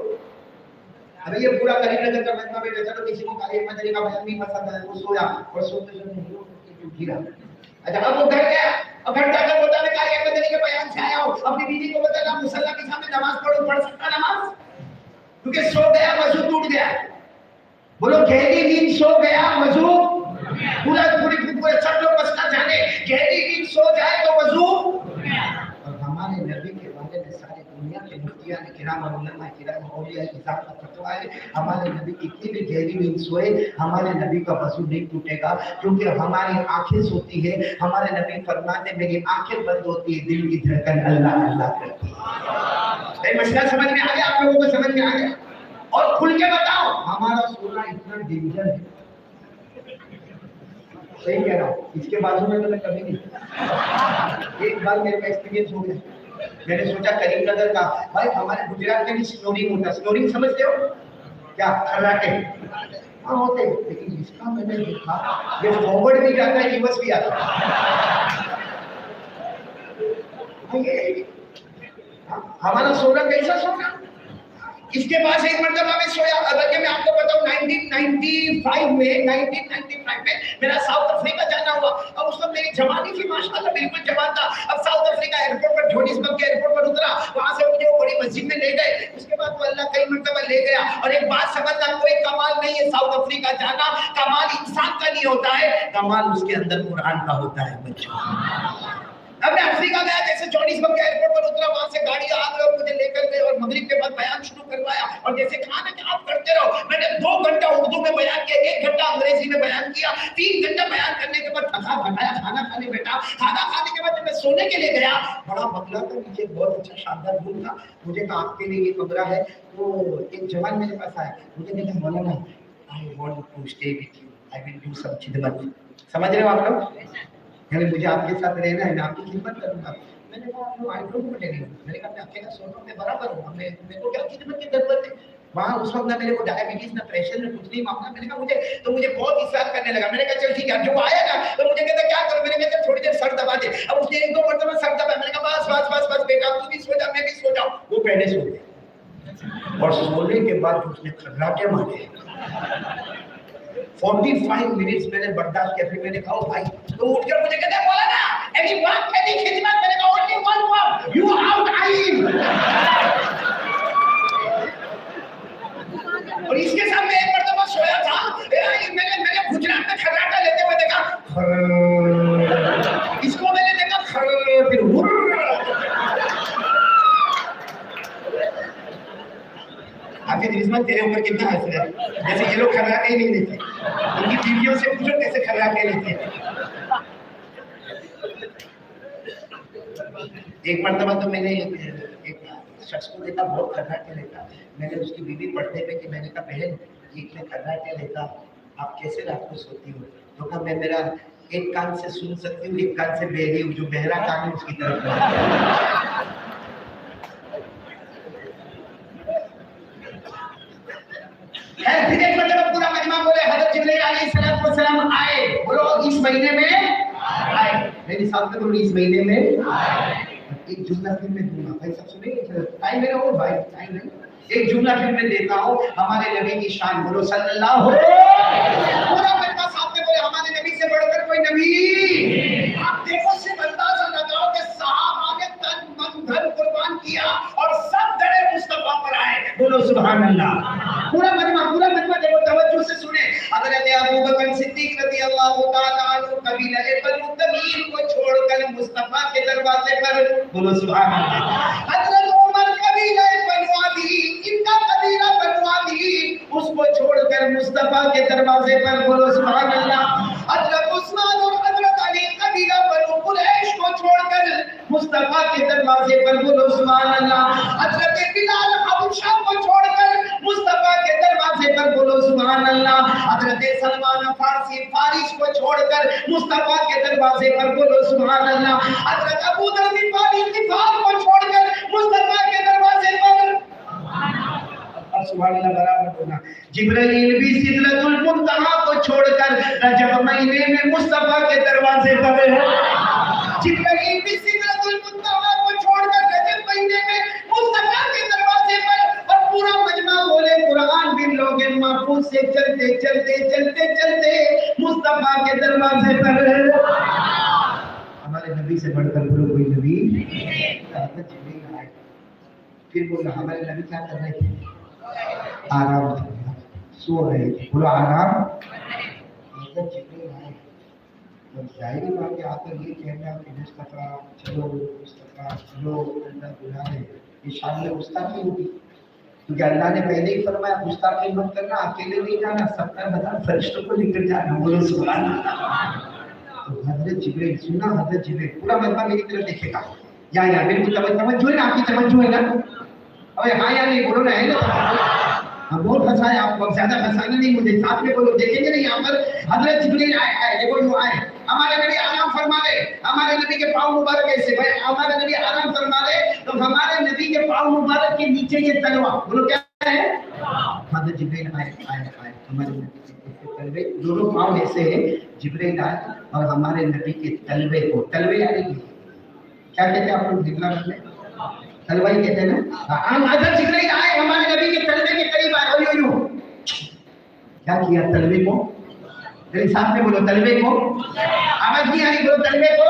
अरे ये पूरा करीब नगर का मजमा में चलो किसी को काली मजरे का बयान नहीं पसंद है, वो सोया और सोते सोते गिरा। अच्छा अब वो घर गया, अब घर जाकर बोलता मैं काली मजरे के बयान से आया हूँ, अपनी बीवी को बताया मुसल्ला के सामने नमाज पढ़ो, पढ़ सकता नमाज? क्योंकि सो गया वजू टूट गया। बोलो गहरी नींद सो गया वजू, पूरे सब लोग बस ना जाने गहरी नींद सो जाए तो वजू। और हमारे नबी के बारे में सारी दुनिया के मुफ्तियां किराम और उलमा किराम औलिया किताब का फतवा है, हमारे नबी कितनी भी गहरी नींद सोए हमारे नबी का वजू नहीं टूटेगा, क्योंकि हमारी आंखें सोती है। हमारे नबी फरमाते मेरी आंखें बंद होती है दिल की धड़कन अल्लाह अल्लाह करती है। मसला समझ में आ गया आप लोगों को? समझ में आ गया? और खुल के बताओ हमारा सोना इतना डेंजर है, सही कह रहा हूँ, इसके बाजू में तो मैं कभी नहीं। एक बार मेरे को एक्सपीरियंस हो गया, मैंने सोचा करीमनगर का, भाई हमारे गुजरात में भी स्नोरिंग होता है, स्नोरिंग समझते हो क्या? खर्राटे हाँ होते, लेकिन इसका मैंने देखा ये फॉरवर्ड भी जाता है रिवर्स भी आता है। हमारा सोना कैसा सोना? इसके पास एक मरतबा में सोया, बल्कि मैं आपको बताऊं 1995 में मेरा साउथ अफ्रीका जाना हुआ। अब उस वक्त मेरी जवानी थी माशाल्लाह, बिल्कुल जवान था। अब साउथ अफ्रीका एयरपोर्ट पर जोहानिसबर्ग के एयरपोर्ट पर उतरा, वहां से मुझे वो बड़ी मस्जिद में ले गए। उसके बाद वो अल्लाह कई मरतबा ले गया। और एक बात समझना, कोई कमाल नहीं है साउथ अफ्रीका जाना, कमाल इंसान का नहीं होता है, कमाल उसके अंदर कुरान का होता है बच्चों। अब मैं अफ्रीका गया, जैसे जोहानिसबर्ग के एयरपोर्ट पर उतरा, वहां से गाड़ी आ गई और मुझे लेकर गए और मगरिब के बाद बयान शुरू करवाया। और जैसे खाना कि आप करते रहो, मैंने 2 घंटा उर्दू में बयान किया, 1 घंटा अंग्रेजी में बयान किया, 3 घंटा बयान करने के बाद थका थकाया खाना खाने बैठा। खाना खाने के बाद जब मैं सोने के लिए गया, बड़ा बंगला था नीचे, बहुत अच्छा शानदार रूम था। मुझे कहा आपके लिए ये कमरा है। तो एक जवान मेरे पास आया, मुझे कहा मौलाना I want to stay with you, I will do some खिदमत। समझ रहे हो आप लोग? यानी मुझे आपके साथ रहना है, मैं आपकी खिदमत करूंगा। मैंने कहा no I don't want any, मैंने कहा मैं अकेला सोता हूं, मैं बराबर हूं, मेरे को क्या खिदमत की जरूरत है? वहां उस वक्त ना मेरे को डायबिटीज ना प्रेशर ना कुछ नहीं मामला। मैंने कहा मुझे बहुत इशारा करने लगा। मैंने कहा चल ठीक है, जो आया ना तो मुझे कहता क्या करूं? मैंने कहा थोड़ी देर सर दबा दे। अब उसने 1-2 मरतबा सर दबाया, मैंने कहा बस बेटा तू भी सो जा, मैं भी सो जाऊं। वो पहले सो गया और सोने के बाद उसने खर्राटे मारे 45 मिनट्स मैंने बर्दाश्त किया। फिर मैंने कहा भाई, तो उठकर मुझे कहता है बोला ना एनी वर्क एनी खिदमत। मैंने कहा only one work, you out I. और इसके सामने एक मर्तबा सोया था, मैंने गुजरात में खर्राटा लेते हुए देखा, इसको मैंने देखा फिर हाफिज रिजवान तेरे ऊपर कितना हंस रहा है, जैसे ये लोग खर्राटे ही नहीं लेते। उनकी बीवियों से पूछो कैसे खर्राटे लेते हैं। एक मरतबा तो मैंने एक शख्स को देखा बहुत खर्राटे लेता। मैंने उसकी बीवी पढ़ते पे कि मैंने कहा बहन ये इतने खर्राटे लेता, आप कैसे रात को सोती हो? तो कहा मैं मेरा एक कान से सुन सकती हूँ, एक कान से बहरी हूँ, जो बहरा कान है उसकी तरफ फिर एक मतलब पूरा मजमा बोले हज़रत जिब्रील अलैहिस्सलाम आए, बोलो इस महीने में आए, मेरे साथ में बोलो इस महीने में आए। एक जुमला फिर मैं दूंगा भाई, सब सुनेंगे, टाइम मेरा हो भाई, टाइम नहीं, एक जुमला फिर मैं देता हूँ हमारे नबी की शान, बोलो सल्लल्लाहु पूरा मजमा साथ में बोले हमारे नबी से बढ़कर कोई नबी। आप देखो से अंदाजा लगाओ कि सहाबा ने तन मन धन कुर्बान किया और सब दरे मुस्तफा पर आए, बोलो सुभान अल्लाह। पूरा मजमा देखो तवज्जो से सुने। हज़रत अबू बकर सिद्दीक रज़ियल्लाहु ताला अन्हु कबीला बनु तमीम को छोड़कर मुस्तफा के दरवाजे पर, बोलो सुभान अल्लाह। हज़रत उमर कबीला बनु अदी, इनका कबीला बनु अदी, उसको छोड़कर मुस्तफा के दरवाजे पर, बोलो सुभान अल्लाह। हज़रत उस्मान और हज़रत अली कबीला बनु कुरैश को छोड़कर मुस्तफा के दरवाजे पर, बोलो सुभान अल्लाह। हज़रत बिलाल हबशा को छोड़कर मुस्तफा के दरवाजे पर, बोलो सुभान अल्लाह। हज़रत सलमान फारसी फारिस को छोड़कर मुस्तफा के दरवाजे पर, बोलो सुभान अल्लाह। हज़रत अबू दर ग़िफ़ारी ग़िफ़ार को छोड़कर मुस्तफा के दरवाजे पर, सुभान अल्लाह बराबर बोला। जिब्राइल भी सिदरतुल मुंतहा को छोड़कर रजब महीने में मुस्तफा के दरवाजे पर है। जिब्राइल भी सिदरतुल मुंतहा को छोड़कर रजब महीने में मुस्तफा के दरवाजे पर, और पूरा मजमा बोले कुरान भी लोगे महफूज से चलते चलते चलते चलते मुस्तफा के दरवाजे पर है। हमारे नबी से बढ़कर बोलो कोई नबी। फिर बोला हमारे नबी क्या कर रहे थे, आराम सो रहे थे, बोलो आराम। जाहिर बात है आकर ये कहना कि मुस्तफा चलो, मुस्तफा चलो, अल्लाह बुला रहे, ये शान में गुस्ताखी होगी, क्योंकि अल्लाह ने पहले ही फरमाया गुस्ताखी मत करना, अकेले नहीं जाना, 70,000 फरिश्तों को लेकर जाना, बोलो सुभान अल्लाह। तो हज़रत जिब्रील सुना, हज़रत जिब्रील पूरा मजमा मेरी तरफ देखेगा, यहाँ बिल्कुल तवज्जो है ना, आपकी तवज्जो है ना, अबे हाँ या नहीं बोलो ना, है ना, हम बहुत फंसाए आपको, अब ज्यादा फंसाना नहीं मुझे, साथ में बोलो, देखेंगे ना यहाँ पर हज़रत जिब्रील आए, देखो यूँ आए, हमारे नबी आराम फरमा ले, हमारे नबी के पाँव मुबारक ऐसे भाई, हमारे नबी आराम फरमा ले, तो हमारे नबी के पाँव मुबारक के नीचे ये तलवा, बोलो क्या है, हज़रत जिब्रील आए, हमारे नबी के तलवे, दोनों पाँव ऐसे है, जिब्रील आए और हमारे नबी के तलवे को, तलवे यानी क्या कहते हैं आप लोग जिब्रा में, तलवा ही कहते हैं ना, हम हज़रत जिब्रील आए हमारे नबी के तलवे के करीब आए, और यूं क्या किया, तलवे को, मेरे साथ में बोलो तलवे को, आवाज नहीं आ रही, बोलो तलवे को,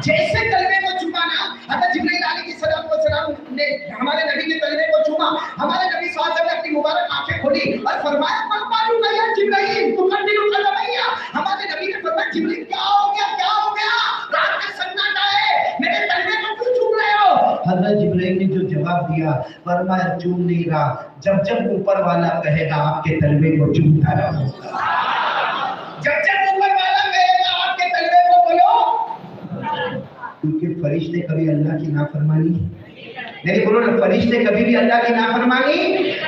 जैसे तलवे को छुआ ना, हज़रत जिब्रील अलैहिस्सलाम ने हमारे नबी के तलवे को छुआ, हमारे नबी सल्लल्लाहु अलैहि वसल्लम ने अपनी मुबारक आंखें खोली और फरमाया मन मालूम है या जिब्रील तुम कंटिन्यू कर भैया। हमारे नबी ने फरमाया जिब्रील क्या हो गया, रात में सन्नाटा है, मेरे तलवे को क्यों छू रहे हो। हज़रत जिब्रील ने जो जवाब दिया, फरमाया चूम नहीं रहा, जब जब ऊपर वाला कहेगा आपके तलवे को चूमता रहो, जब जब ऊपर वाला कहेगा आपके तलवे को बोलो, क्योंकि फरिश्ते कभी अल्लाह की नाफरमानी नहीं, बोलो ना, फरिश्ते कभी भी अल्लाह की नाफरमानी,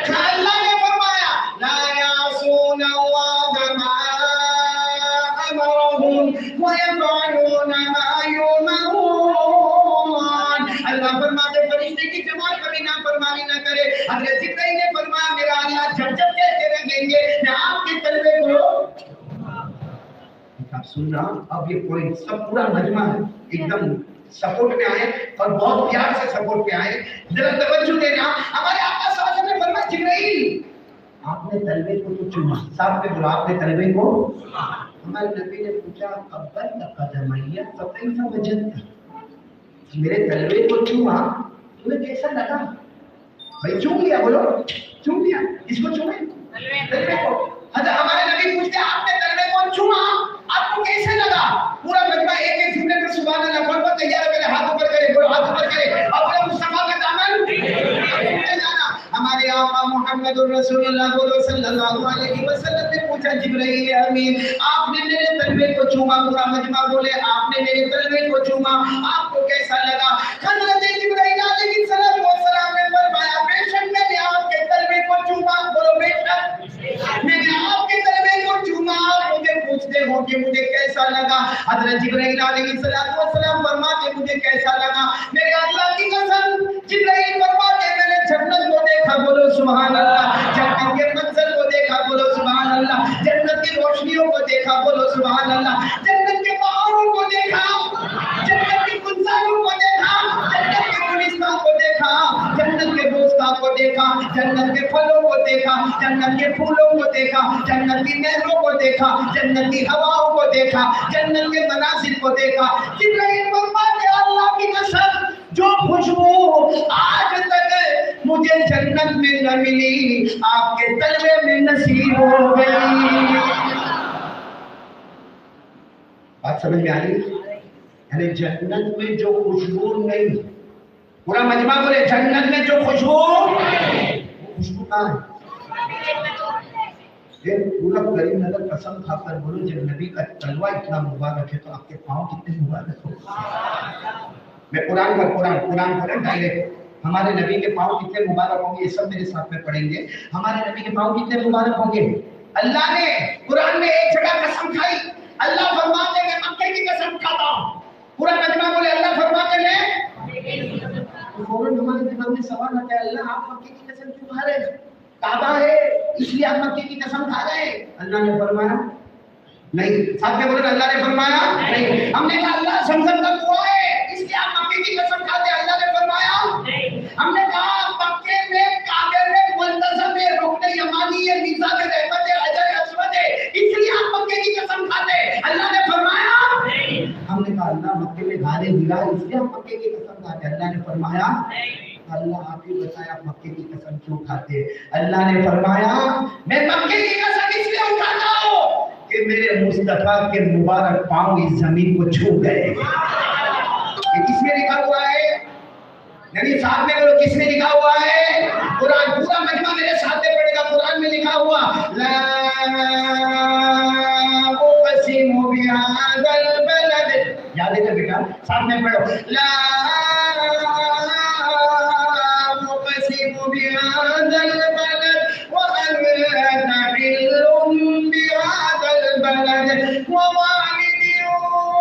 अल्लाह ने फरमाया ला यासून अल्लाह मा अमरहुम व यफअलून मा युमरून। अल्लाह फरमाते फरिश्ते की जमात कभी नाफरमानी ना करे। हज़रत जिब्रील ने फरमाया मेरा अल्लाह जब जब कहते रहेंगे मैं आपके तलवे को, आप सुन रहा, अब ये पॉइंट सब पूरा मजमा है, एकदम सपोर्ट में आए और बहुत प्यार से सपोर्ट में आए, जरा तवज्जो देना। हमारे आका सल्लल्लाहु अलैहि वसल्लम ने फरमाया जिब्रील आपने तलवे को तो चूमा, साथ में बोला आपने तलवे को, हमारे नबी ने पूछा अब्बल कदमैया फकैफा वजदत, मेरे तलवे को चूमा तुम्हें कैसा लगा, भाई चूम लिया, बोलो चूम लिया, इसको चूमे तलवे को। हमारे नबी पूछते आपने तलवे को चूमा आपको कैसे लगा, पूरा मजमा एक एक जुमले पर सुभान अल्लाह कौन कौन तैयार है, मेरे हाथ ऊपर करे, बोलो हाथ ऊपर करे, अपने मुस्तफा का दामन जाना। हमारे आका मोहम्मद रसूलुल्लाह बोलो सल्लल्लाहु अलैहि वसल्लम ने पूछा जिब्रील अमीन आपने मेरे तलवे को चूमा, पूरा मजमा बोले आपने मेरे तलवे को चूमा आपको कैसा लगा। हज़रत जिब्रील अलैहिस्सलाम ने फरमाया बेशक मैंने आपके तलवे को चूमा, बोलो बेशक मैंने आपके तलवे को चूमा, मुझे पूछते हो कि मुझे कैसा लगा, जिब्राइल अलैहिस्सलाम फरमाते मुझे कैसा लगा, मेरे अल्लाह की कसम जिब्राइल फरमाते मैंने जन्नत को देखा, बोलो सुभान अल्लाह, जन्नत के मंजर को देखा, बोलो सुभान अल्लाह, जन्नत की रोशनियों को देखा, बोलो सुभान अल्लाह, जन्नत के बहारों को देखा, जन्नत के गुलजारों को देखा, जन्नत के गुलिस्तान को देखा, जन्नत के बोस्तान को देखा, जन्नत के फलों को देखा, जन्नत के फूलों को देखा, जन्नत की नहरों को देखा, जन्नत की हवाओं को देखा, जन्नत के मनासिर को देखा। जिब्राइल फरमाते अल्लाह की कसम जो खुशबू आज तक मुझे जन्नत में न मिली आपके तलवे में नसीब हो गई। बात समझ में आ रही? अरे जन्नत में जो खुशबू नहीं, पूरा मजमा बोले जन्नत में जो खुशबू, खुशबू कहाँ है? ये पूरा करीम नगर कसम खाकर बोलो जब नबी का तलवा इतना मुबारक है तो आपके पाँव कितने मुबारक हो। मैं कुरान पर डायरेक्ट हमारे नबी के पाँव कितने मुबारक होंगे ये सब मेरे साथ में पढ़ेंगे। हमारे नबी के पाँव कितने मुबारक होंगे? अल्लाह ने कुरान में एक जगह कसम खाई, अल्लाह फरमाते मैं मक्के की कसम खाता हूँ। पूरा मजमा बोले अल्लाह फरमाते हैं। तो फौरन हमारे दिमाग में सवाल आता है अल्लाह आप मक्के की कसम क्यों खा रहे हैं? काबा है इसलिए आप मक्के की कसम खा रहे हैं? अल्लाह ने फरमाया नहीं। साथ में बोले अल्लाह ने फरमाया नहीं। हमने कहा अल्लाह ज़मज़म का कुआं है इसलिए आप मक्के की कसम खाते हैं? अल्लाह ने फरमाया नहीं। हमने कहा मक्के में काबे में मुल्तज़म है रुकने यमानी है मीज़ान रहमत है हजर अस्वद है इसलिए आप मक्के की कसम खाते हैं? अल्लाह ने फरमाया नहीं। हमने कहा अल्लाह मक्के में घारे गिरा इसलिए आप मक्के की कसम खाते हैं? अल्लाह ने फरमाया नहीं। अल्लाह आप ही बताया आप मक्के की कसम क्यों खाते हैं? अल्लाह ने फरमाया मैं मक्के की कसम इसलिए उठाता हूँ कि मेरे मुस्तफा के मुबारक पांव इस जमीन को छू गए। ये किसमें लिखा हुआ है? यानी साथ में बोलो किसमें लिखा हुआ है? कुरान। पूरा मजमा मेरे साथ में पढ़ेगा। कुरान में लिखा हुआ ला उक़सिमु बिहाज़ल बलद, याद है ना बेटा? साथ में पढ़ो ला उक़सिमु बिहाज़ल बलद व अन्ता हिल्लुम बिहाज़ल बलद व वालिदिन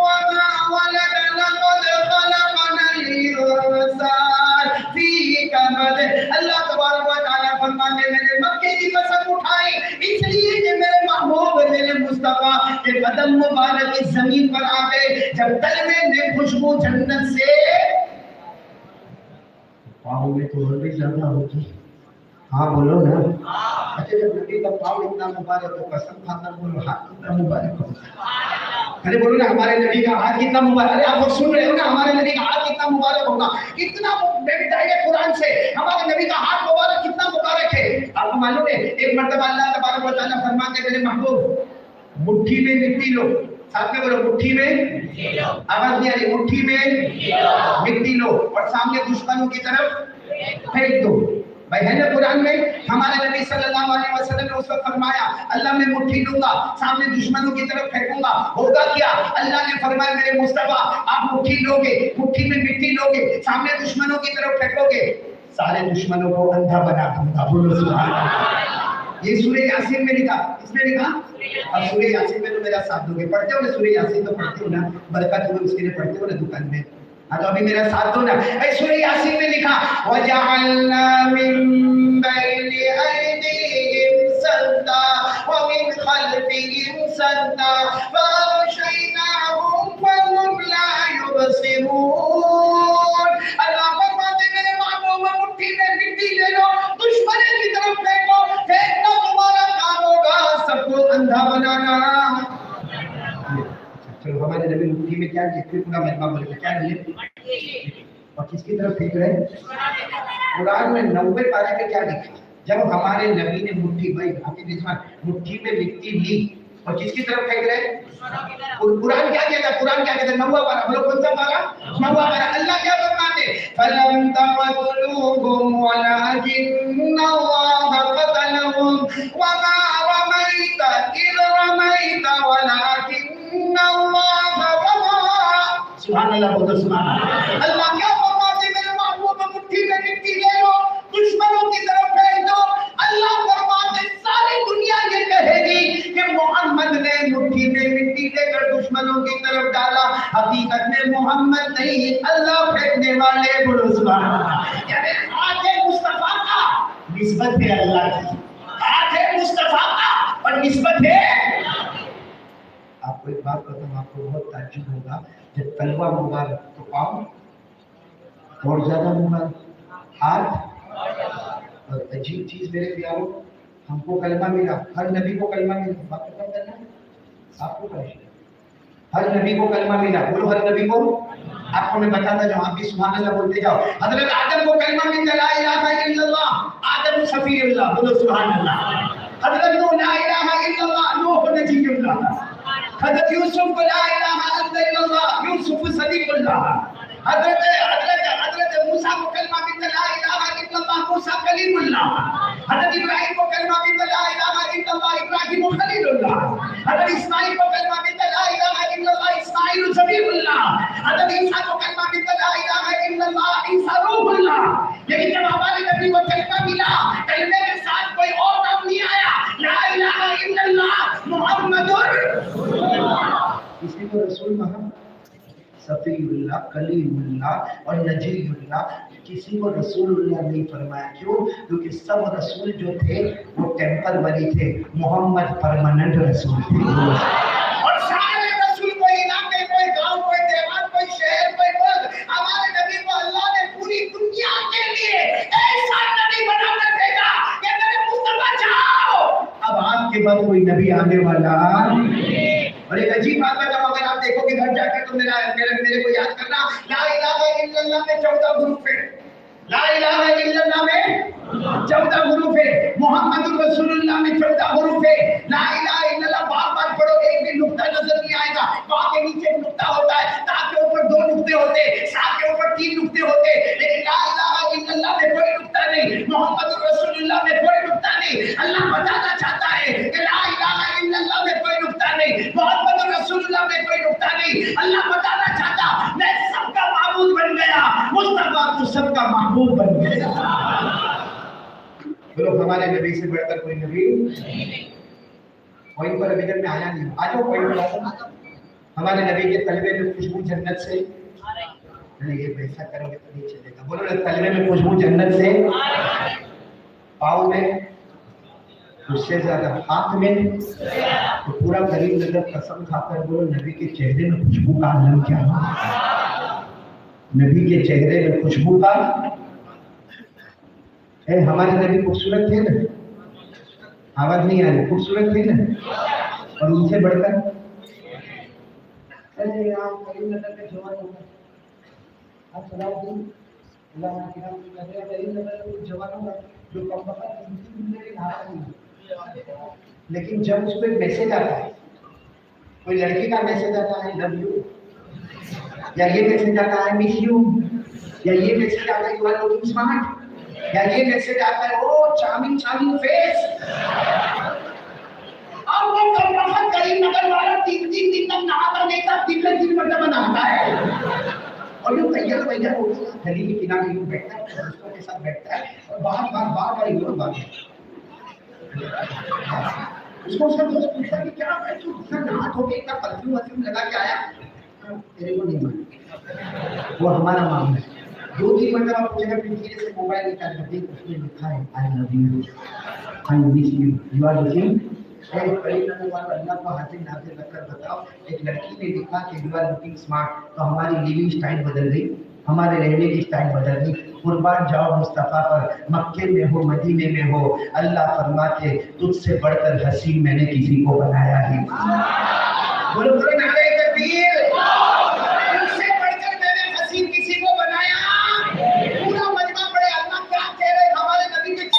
व मा वलद लक़द ख़लक़नल इंसान फी कबद। अल्लाह तबारक व तआला फरमाते मैंने मक्के की कसम उठाई इसलिए कि मेरे महबूब मेरे मुस्तफा के कदम मुबारक इस जमीन पर आ गए जब तलवे में खुशबू जन्नत से पाँव में तो और भी ज्यादा होगी। हाँ बोलो ना। अच्छा जब नबी का पाँव इतना मुबारक हो कसम खाकर बोलो हाथ कितना मुबारक हो। अरे बोलो ना हमारे नबी का हाथ कितना मुबारक। अरे आप सुन रहे हो ना हमारे नबी का हाथ कितना मुबारक होगा। इतना डायरेक्ट कुरान से हमारे नबी का हाथ मुबारक कितना मुबारक है। आपको मालूम है एक मर्तबा अल्लाह तबारक व तआला फरमाते मेरे महबूब मुट्ठी में मिट्टी लो। साथ में बोलो मुट्ठी में आवाज नहीं आ रही। मुट्ठी में मिट्टी लो और सामने दुश्मनों की तरफ फेंक दो। भाई है ना कुरान में? हमारे नबी सल्लल्लाहु अलैहि वसल्लम ने उसको फरमाया अल्लाह मैं मुट्ठी लूंगा सामने दुश्मनों की तरफ फेंकूंगा। होगा क्या? अल्लाह ने फरमाया मेरे मुस्तफा आप मुट्ठी लोगे, मुट्ठी में मिट्टी लोगे, सामने दुश्मनों की तरफ फेंकोगे, सारे दुश्मनों को अंधा बना दूंगा। बोलो सुभान अल्लाह। ये सूरह यासीन में लिखा। इसमें लिखा? अब सूरह यासीन में तो मेरा साथ दोगे। पढ़ते हो ना सूरह यासीन? तो पढ़ते हो ना? बरकत हो उसके लिए पढ़ते हो ना दुकान में? हाँ तो अभी मेरा साथ दो ना। सूरह यासीन में लिखा वजअलना मिन बैनि अयदीहिम सद्दा व मिन खल्फिहिम सद्दा फअग़शयनाहुम फहुम ला युबसिरून। अल्लाह फरमाते मेरे महबूब मुट्ठी में मिट्टी ले लो, दुश्मन की तरफ फेंको, फेंकना तुम्हारा काम होगा, सबको अंधा बनाना। चलो हमारे नबी मुट्ठी में क्या लिखे? पूरा मजमा बोले क्या लिखे और किसकी तरफ फेंक रहे? कुरान में 90 पारे पे क्या लिखा? जब हमारे नबी ने मुट्ठी भाई मुट्ठी में मिट्टी ली और किसकी तरफ फेंक रहे? कुरान क्या कहता है? कुरान क्या कहता है? 90 पारा। बोलो कौन सा पारा? 90 पारा। अल्लाह क्या फरमाते? फलम तक़तलूहुम वलाकिन्नल्लाह क़तलहुम वमा रमैता इज़ रमैता वलाकिन्नल्लाह रमा। सुभान अल्लाह। बोलो सुभान अल्लाह। अल्लाह क्या फरमाते मेरे महबूब मुट्ठी में मिट्टी ले लो, दुश्मनों की तरफ फेंक दो। अल्लाह फरमाते सारी दुनिया ये कहेगी कि मोहम्मद ने मुट्ठी में मिट्टी लेकर दुश्मनों की तरफ डाला, نسبت نہیں، اللہ پھینکنے والے بولو سبحان اللہ. یعنی ہاتھ مصطفیٰ کا نسبت ہے اللہ کی، ہاتھ مصطفیٰ کا اور نسبت ہے. آپ کو ایک بات بتاؤں، آپ کو بہت تعجب ہوگا، جب تلوہ مبارک تو پاؤں اور زیادہ مبارک ہاتھ. اور عجیب چیز میرے پیاروں، ہم کو کلمہ ملا، ہر نبی کو کلمہ ملا، بات ختم کرنا ہے آپ کو پریشان. ہر نبی کو کلمہ ملا، بولو ہر نبی کو. آپ کو میں بتاتا جاؤں، آپ بھی سبحان اللہ بولتے جاؤ. حضرت آدم کو کلمہ ملا لا الہ الا اللہ، آدم صفی اللہ، بولو سبحان اللہ. حضرت نوح لا الہ الا اللہ، نوح نجی اللہ. حضرت یوسف کو لا الہ الا اللہ، یوسف صدیق اللہ. حضرت موسیٰ کو کلمہ ملا لا الہ الا اللہ، موسیٰ کلیم اللہ. حضرت ابراہیم کو کلمہ ملا لا الہ الا اللہ، ابراہیم خلیل اللہ. حضرت اسماعیل کو کلمہ ملا لا الہ الا اللہ، اسماعیل ذبیح اللہ. حضرت عیسیٰ کو کلمہ ملا لا الہ الا اللہ، عیسیٰ روح اللہ. لیکن جب ہمارے نبی کو کلمہ ملا، کلمے کے ساتھ کوئی اور نام نہیں آیا، لا الہ الا اللہ محمد رسول اللہ. اسی کو رسول محمد صفی اللہ، کلیم اللہ اور نجی اللہ، کسی کو رسول اللہ نہیں فرمایا. کیوں؟ کیونکہ سب رسول جو تھے وہ ٹیمپروری تھے، محمد پرماننٹ رسول تھے. اور سارے رسول، کوئی علاقے، کوئی گاؤں، کوئی دیہات، کوئی شہر، کوئی ملک، ہمارے نبی کو اللہ نے پوری دنیا کے لیے ایسا نبی بنا کر بھیجا کہ میرے مصطفیٰ جاؤ، اب آپ کے بعد کوئی نبی آنے والا. اور ایک عجیب بات بتاؤں، اگر آپ دیکھو کہ گھر جا کے تو میرے کو یاد کرنا، لا الہ الا اللہ میں 14 حروف ہے. لا الہ الا اللہ میں 14 حروف ہے. محمد رسول اللہ میں 14 حروف ہے. لا الہ الا اللہ بار بار پڑھو، ایک بھی نقطہ نظر نہیں آئے گا. با کے نیچے نقطہ ہوتا ہے، تا کے اوپر 2 نقطے ہوتے، سا کے اوپر 3 نقطے ہوتے. لیکن لا الہ الا اللہ میں کوئی نقطہ نہیں، محمد رسول اللہ میں کوئی نقطہ نہیں. اللہ بتانا چاہتا ہے کہ لا الہ الا اللہ میں کوئی نقطہ نہیں، محمد رسول اللہ میں کوئی نقطہ نہیں. اللہ بتانا چاہتا میں سب کا معبود بن گیا، مصطفیٰ تو سب کا محبوب بن گیا. بولو ہمارے نبی سے بڑھ کر کوئی نبی نہیں. پوائنٹ پر ابھی تک میں آیا نہیں، آ جاؤ پوائنٹ پر آ جاؤ. ہمارے نبی کے طلبے میں خوشبو جنت سے نہیں، یہ ایسا کرو گے تو نہیں چلے گا. بولو طلبے میں خوشبو جنت سے، پاؤں میں، اس سے زیادہ ہاتھ میں، تو پورا قریب نظر قسم کھا کر بولو نبی کے چہرے میں خوشبو کا عالم کیا ہے. نبی کے چہرے میں خوشبو کا. ہمارے نبی خوبصورت تھے نا، آواز نہیں آ رہی، خوبصورت تھے نا. اور ان سے بڑھ کر آپ قریب نظر کے جوان ہو گئے، آپ صلاح دیں اللہ قریب نظر کے جوان ہو گئے جو کم وقت نہیں. لیکن جب اس پہ میسج آتا ہے، کوئی لڑکی کا میسج آتا ہے لو یو، یا یہ میسج آتا ہے مس یو، یا یہ میسج آتا ہے یو آر لوکنگ اسمارٹ، یا یہ میسج آتا ہے او چارمنگ چارمنگ فیس. اب وہ کم وقت قریب نظر والا 3 دن تک نہاتا نہیں تھا، 3 مرتبہ نہاتا ہے. اور یہ تیار ہو گیا گلی کے کنارے یوں بیٹھتا ہے، دوستوں کے ساتھ بیٹھتا ہے اور باہر یوں بات اس کو اس کا دوست پوچھا کہ کیا ہے تو اتنا نہات ہو کے اتنا پرفیوم لگا کے آیا. تیرے کو نہیں معلوم، وہ ہمارا معاملہ ہے. 2-3 مرتبہ پوچھے گا، پھر دھیرے سے موبائل نکال کر دیکھ، اس میں لکھا ہے I love you, I miss you, you are looking. اللہ کو حاضر ناظر رکھ کر بتاؤ، ایک لڑکی نے لکھا کہ یو آر لوکنگ اسمارٹ، تو ہماری لیونگ اسٹائل بدل گئی، ہمارے رہنے کی اسٹائل بدل گئی. قربان جاؤ مصطفیٰ پر، مکے میں ہو مدینے میں ہو، اللہ فرماتے تجھ سے بڑھ کر حسین میں نے کسی کو بنایا ہی. بولو بولو نعرہ تکبیر. تجھ سے بڑھ کر میں نے حسین کسی کو بنایا. پورا مجمع پڑے اللہ کیا کہہ رہے ہمارے نبی کے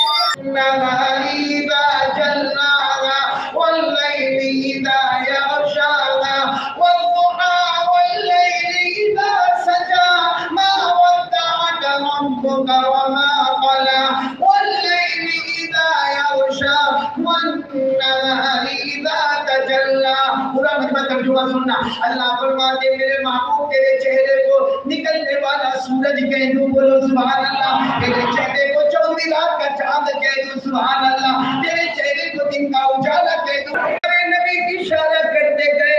سننا. اللہ فرماتے میرے محبوب تیرے چہرے کو نکلنے والا سورج کہہ دوں، بولو سبحان اللہ. تیرے چہرے کو 24 رات کا چاند کہہ دوں، سبحان اللہ. تیرے چہرے کو دن کا اجالا کہہ دوں. میرے نبی کی اشارہ کرتے گئے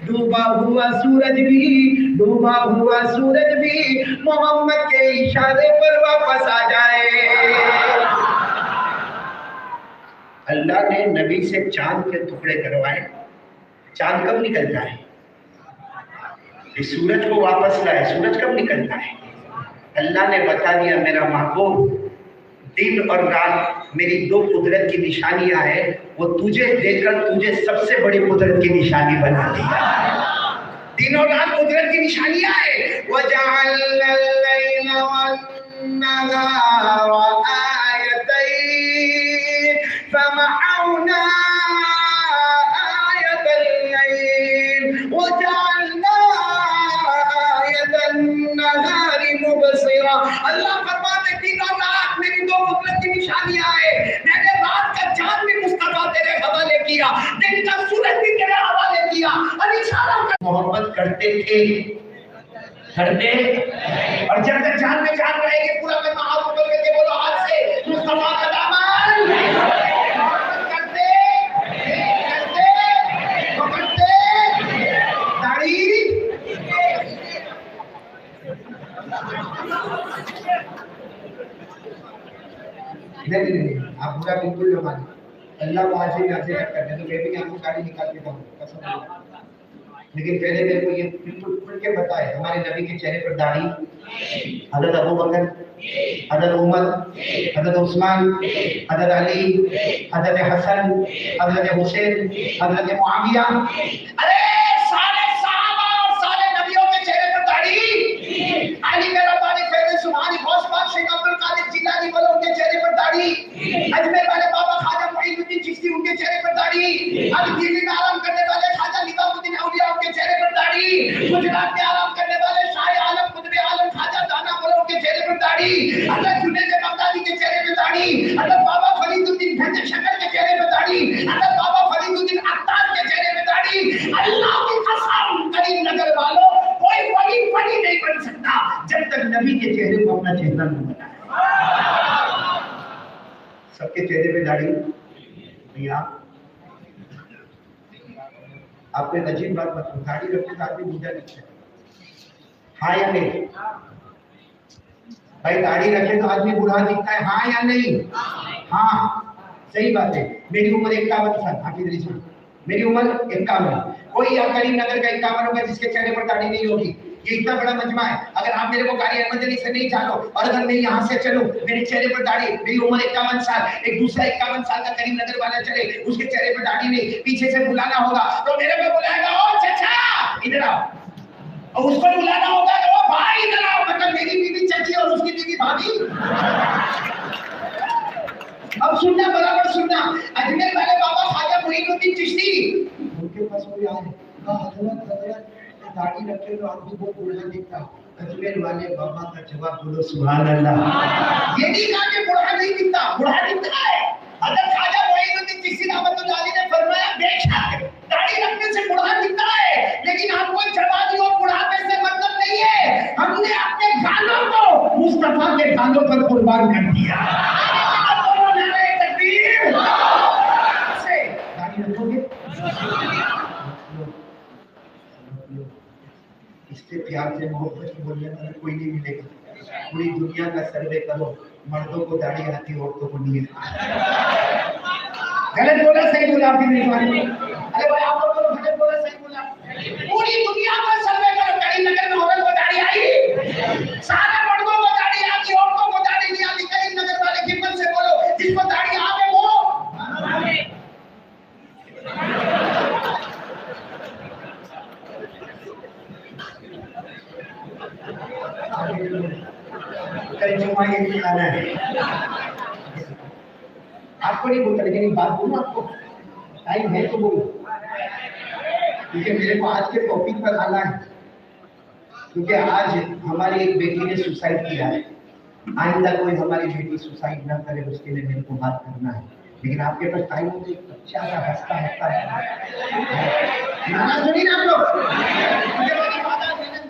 डूबा हुआ सूरज भी मोहम्मद के इशारे पर वापस आ जाए। अल्लाह ने नबी से चांद के टुकड़े करवाए। चांद कब निकलता है? इस सूरज को वापस लाए। सूरज कब निकलता है? अल्लाह ने बता दिया मेरा महबूब दिन और रात मेरी दो कुदरत की निशानियां हैं, वो तुझे देकर तुझे सबसे बड़ी कुदरत की निशानी बना दिया। दिन और रात कुदरत की निशानियां हैं। वजअलना अल-लैला वन-नहारा आयतैन फमहौना आयतल लैल वजअलना आयतन नहारी मुबसिरा। अल्लाह फरमाते दिन और रात मेरी दो कुदरत की निशानियां हैं। मैंने रात का चांद भी मुस्तफा तेरे हवाले किया, दिन का सूरज भी तेरे हवाले किया। और इशारा मोहब्बत करते थे, करते, और जब तक जान में जान रहेगी पूरा मैं हाथ ऊपर करके बोलो आज से मुस्तफा का दामन करते करते दाढ़ी। नहीं, आप बुरा बिल्कुल न माने। अल्लाह को आज ही करने तो मैं भी आपको गाड़ी निकाल के दूंगा कसम। लेकिन पहले मेरे को ये बिल्कुल खुल के बताए हमारे नबी के चेहरे पर दाढ़ी, हजरत अबू बकर, हजरत उमर, हजरत उस्मान, हजरत अली, हजरत हसन, हजरत हुसैन, हजरत मुआविया, अरे सारे सहाबा और सारे नबियों के चेहरे पर दाढ़ी। अली मेरा बारी फैज़ सुभानी गौस पाक शेख अब्दुल कादिर जिलानी वालों के चेहरे पर दाढ़ी। अजमेर वाले बाबा ख्वाजा मुईनुद्दीन चिश्ती उनके चेहरे पर दाढ़ी। अब दिल्ली में आराम करने वाले ख्वाजा निजामुद्दीन औलिया उनके चेहरे पर दाढ़ी। गुजरात में आराम करने वाले शाह आलम कुतुब आलम ख्वाजा दाना वालों के चेहरे पर दाढ़ी। हज़रत जुनैद बगदादी के चेहरे पर दाढ़ी। हज़रत बाबा फरीदुद्दीन भंज शकर के चेहरे पर दाढ़ी। हज़रत बाबा फरीदुद्दीन अत्तार के चेहरे पर दाढ़ी। अल्लाह की कसम करीम नगर वालों कोई वली नहीं बन सकता जब तक नबी के चेहरे को अपना चेहरा न बनाए। सबके चेहरे पे दाढ़ी भैया। आपने अजीब बात बताई, दाढ़ी रखने का आदमी बूढ़ा दिखता है, हाँ या नहीं? भाई दाढ़ी रखे तो आदमी बूढ़ा दिखता है, हाँ या नहीं? हाँ, सही बात है। मेरी उम्र 51 साल, हाफिज अली साहब मेरी उम्र 51। कोई या करीम नगर का 51 होगा जिसके चेहरे पर दाढ़ी नहीं होगी। ये इतना बड़ा मजमा है। अगर आप मेरे को गाड़ी अहमद अली से नहीं चालो और अगर मैं यहाँ से चलूं मेरे चेहरे पर दाढ़ी, मेरी उम्र 51 साल, एक दूसरा 51 साल का करीम नगर वाला चले उसके चेहरे पर दाढ़ी नहीं, पीछे से बुलाना होगा तो मेरे को बुलाएगा ओ चाचा इधर आओ, और उसको बुलाना होगा तो ओ भाई इधर आओ। मतलब मेरी बीवी चाची और उसकी बीवी भाभी। अब सुनना, बराबर सुनना। अजमेर वाले बाबा ख्वाजा मुईनुद्दीन चिश्ती उनके पास कोई आए हजरत दाढ़ी रखे तो आदमी को बूढ़ा दिखता। अजमेर वाले बाबा का जवाब बोलो सुभान अल्लाह। ये नहीं कहा कि बूढ़ा नहीं दिखता, बूढ़ा दिखता है। हजरत ख्वाजा मुईनुद्दीन चिश्ती रहमतुल्लाह अलैह ने फरमाया बेशक दाढ़ी रखने से बूढ़ा दिखता है, लेकिन हमको जवानी और बुढ़ापे से मतलब नहीं है। हमने अपने गालों को मुस्तफा के गालों पर कुर्बान कर दिया। इससे प्यार से मोहब्बत से बोलने वाला कोई नहीं मिलेगा। पूरी दुनिया का सर्वे करो, मर्दों को दाढ़ी आती औरतों को नहीं। गलत बोला सही बोला आपकी मेहरबानी। अरे भाई आप लोग गलत बोला सही बोला। पूरी दुनिया का सर्वे करो, करीम नगर में औरत को दाढ़ी आई, सारे मर्दों को दाढ़ी आती औरतों को दाढ़ी नहीं आती। करीम नगर वाले हिम्मत से बोलो जिसको दाढ़ी आवे वो कल जुम्मा ये दिखाना है। आपको नहीं बोलता लेकिन एक बात बोलूं आपको, टाइम है तो बोलो, क्योंकि मेरे को आज के टॉपिक पर आना है। क्योंकि आज हमारी एक बेटी ने सुसाइड किया है, आइंदा कोई हमारी बेटी सुसाइड ना करे उसके लिए मेरे को बात करना है। लेकिन आपके पास टाइम हो तो अच्छा सा हंसता हंसता नाना सुनिए आप लोग।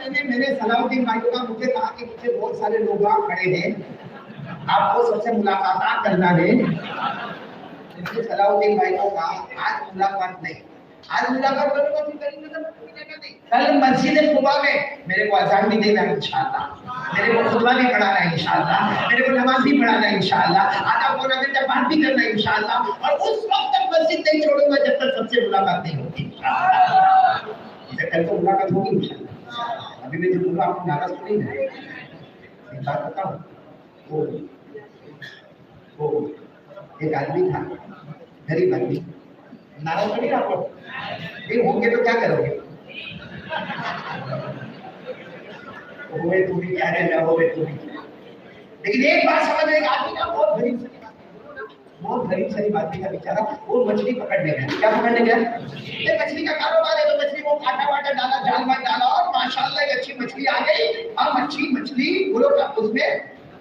मैंने सलाउद्दीन भाई को मुझे कहा कि मुझे बहुत सारे लोग खड़े हैं, आपको सबसे मुलाकात करना है। मैंने सलाउद्दीन भाई को कहा आज मुलाकात नहीं, आज मुलाकात करूंगा फिर करीम नजर में मिलेगा नहीं। कल मस्जिद कुबा में मेरे को अजान भी देना इंशाअल्लाह, मेरे को खुतबा भी पढ़ाना इंशाअल्लाह, मेरे को नमाज भी पढ़ाना इंशाअल्लाह, आधा पौना घंटा बात भी करना इंशाअल्लाह, और उस वक्त तक मस्जिद नहीं छोड़ूंगा जब तक सबसे मुलाकात नहीं होगी इंशाअल्लाह। कल तो मुलाकात होगी इंशाअल्लाह। अभी मैं जो बोल रहा हूं आपको नाराज तो नहीं है? एक बात बताऊं, वो एक आदमी था, गरीब आदमी, नाराज तो नहीं आपको? नहीं होंगे तो क्या करोगे? होए तुम भी क्या रह जाओ, होए तुम भी। लेकिन एक बात समझ में, आदमी ना बहुत गरीब से बहुत गरीब शरीफ आदमी का बेचारा, वो मछली पकड़ने गया। क्या पकड़ने गया? ये मछली का कारोबार है, तो मछली को काटा वाटा डाला, जाल में डाला, और माशाल्लाह एक अच्छी मछली आ गई। अब अच्छी मछली बोलो का उसमें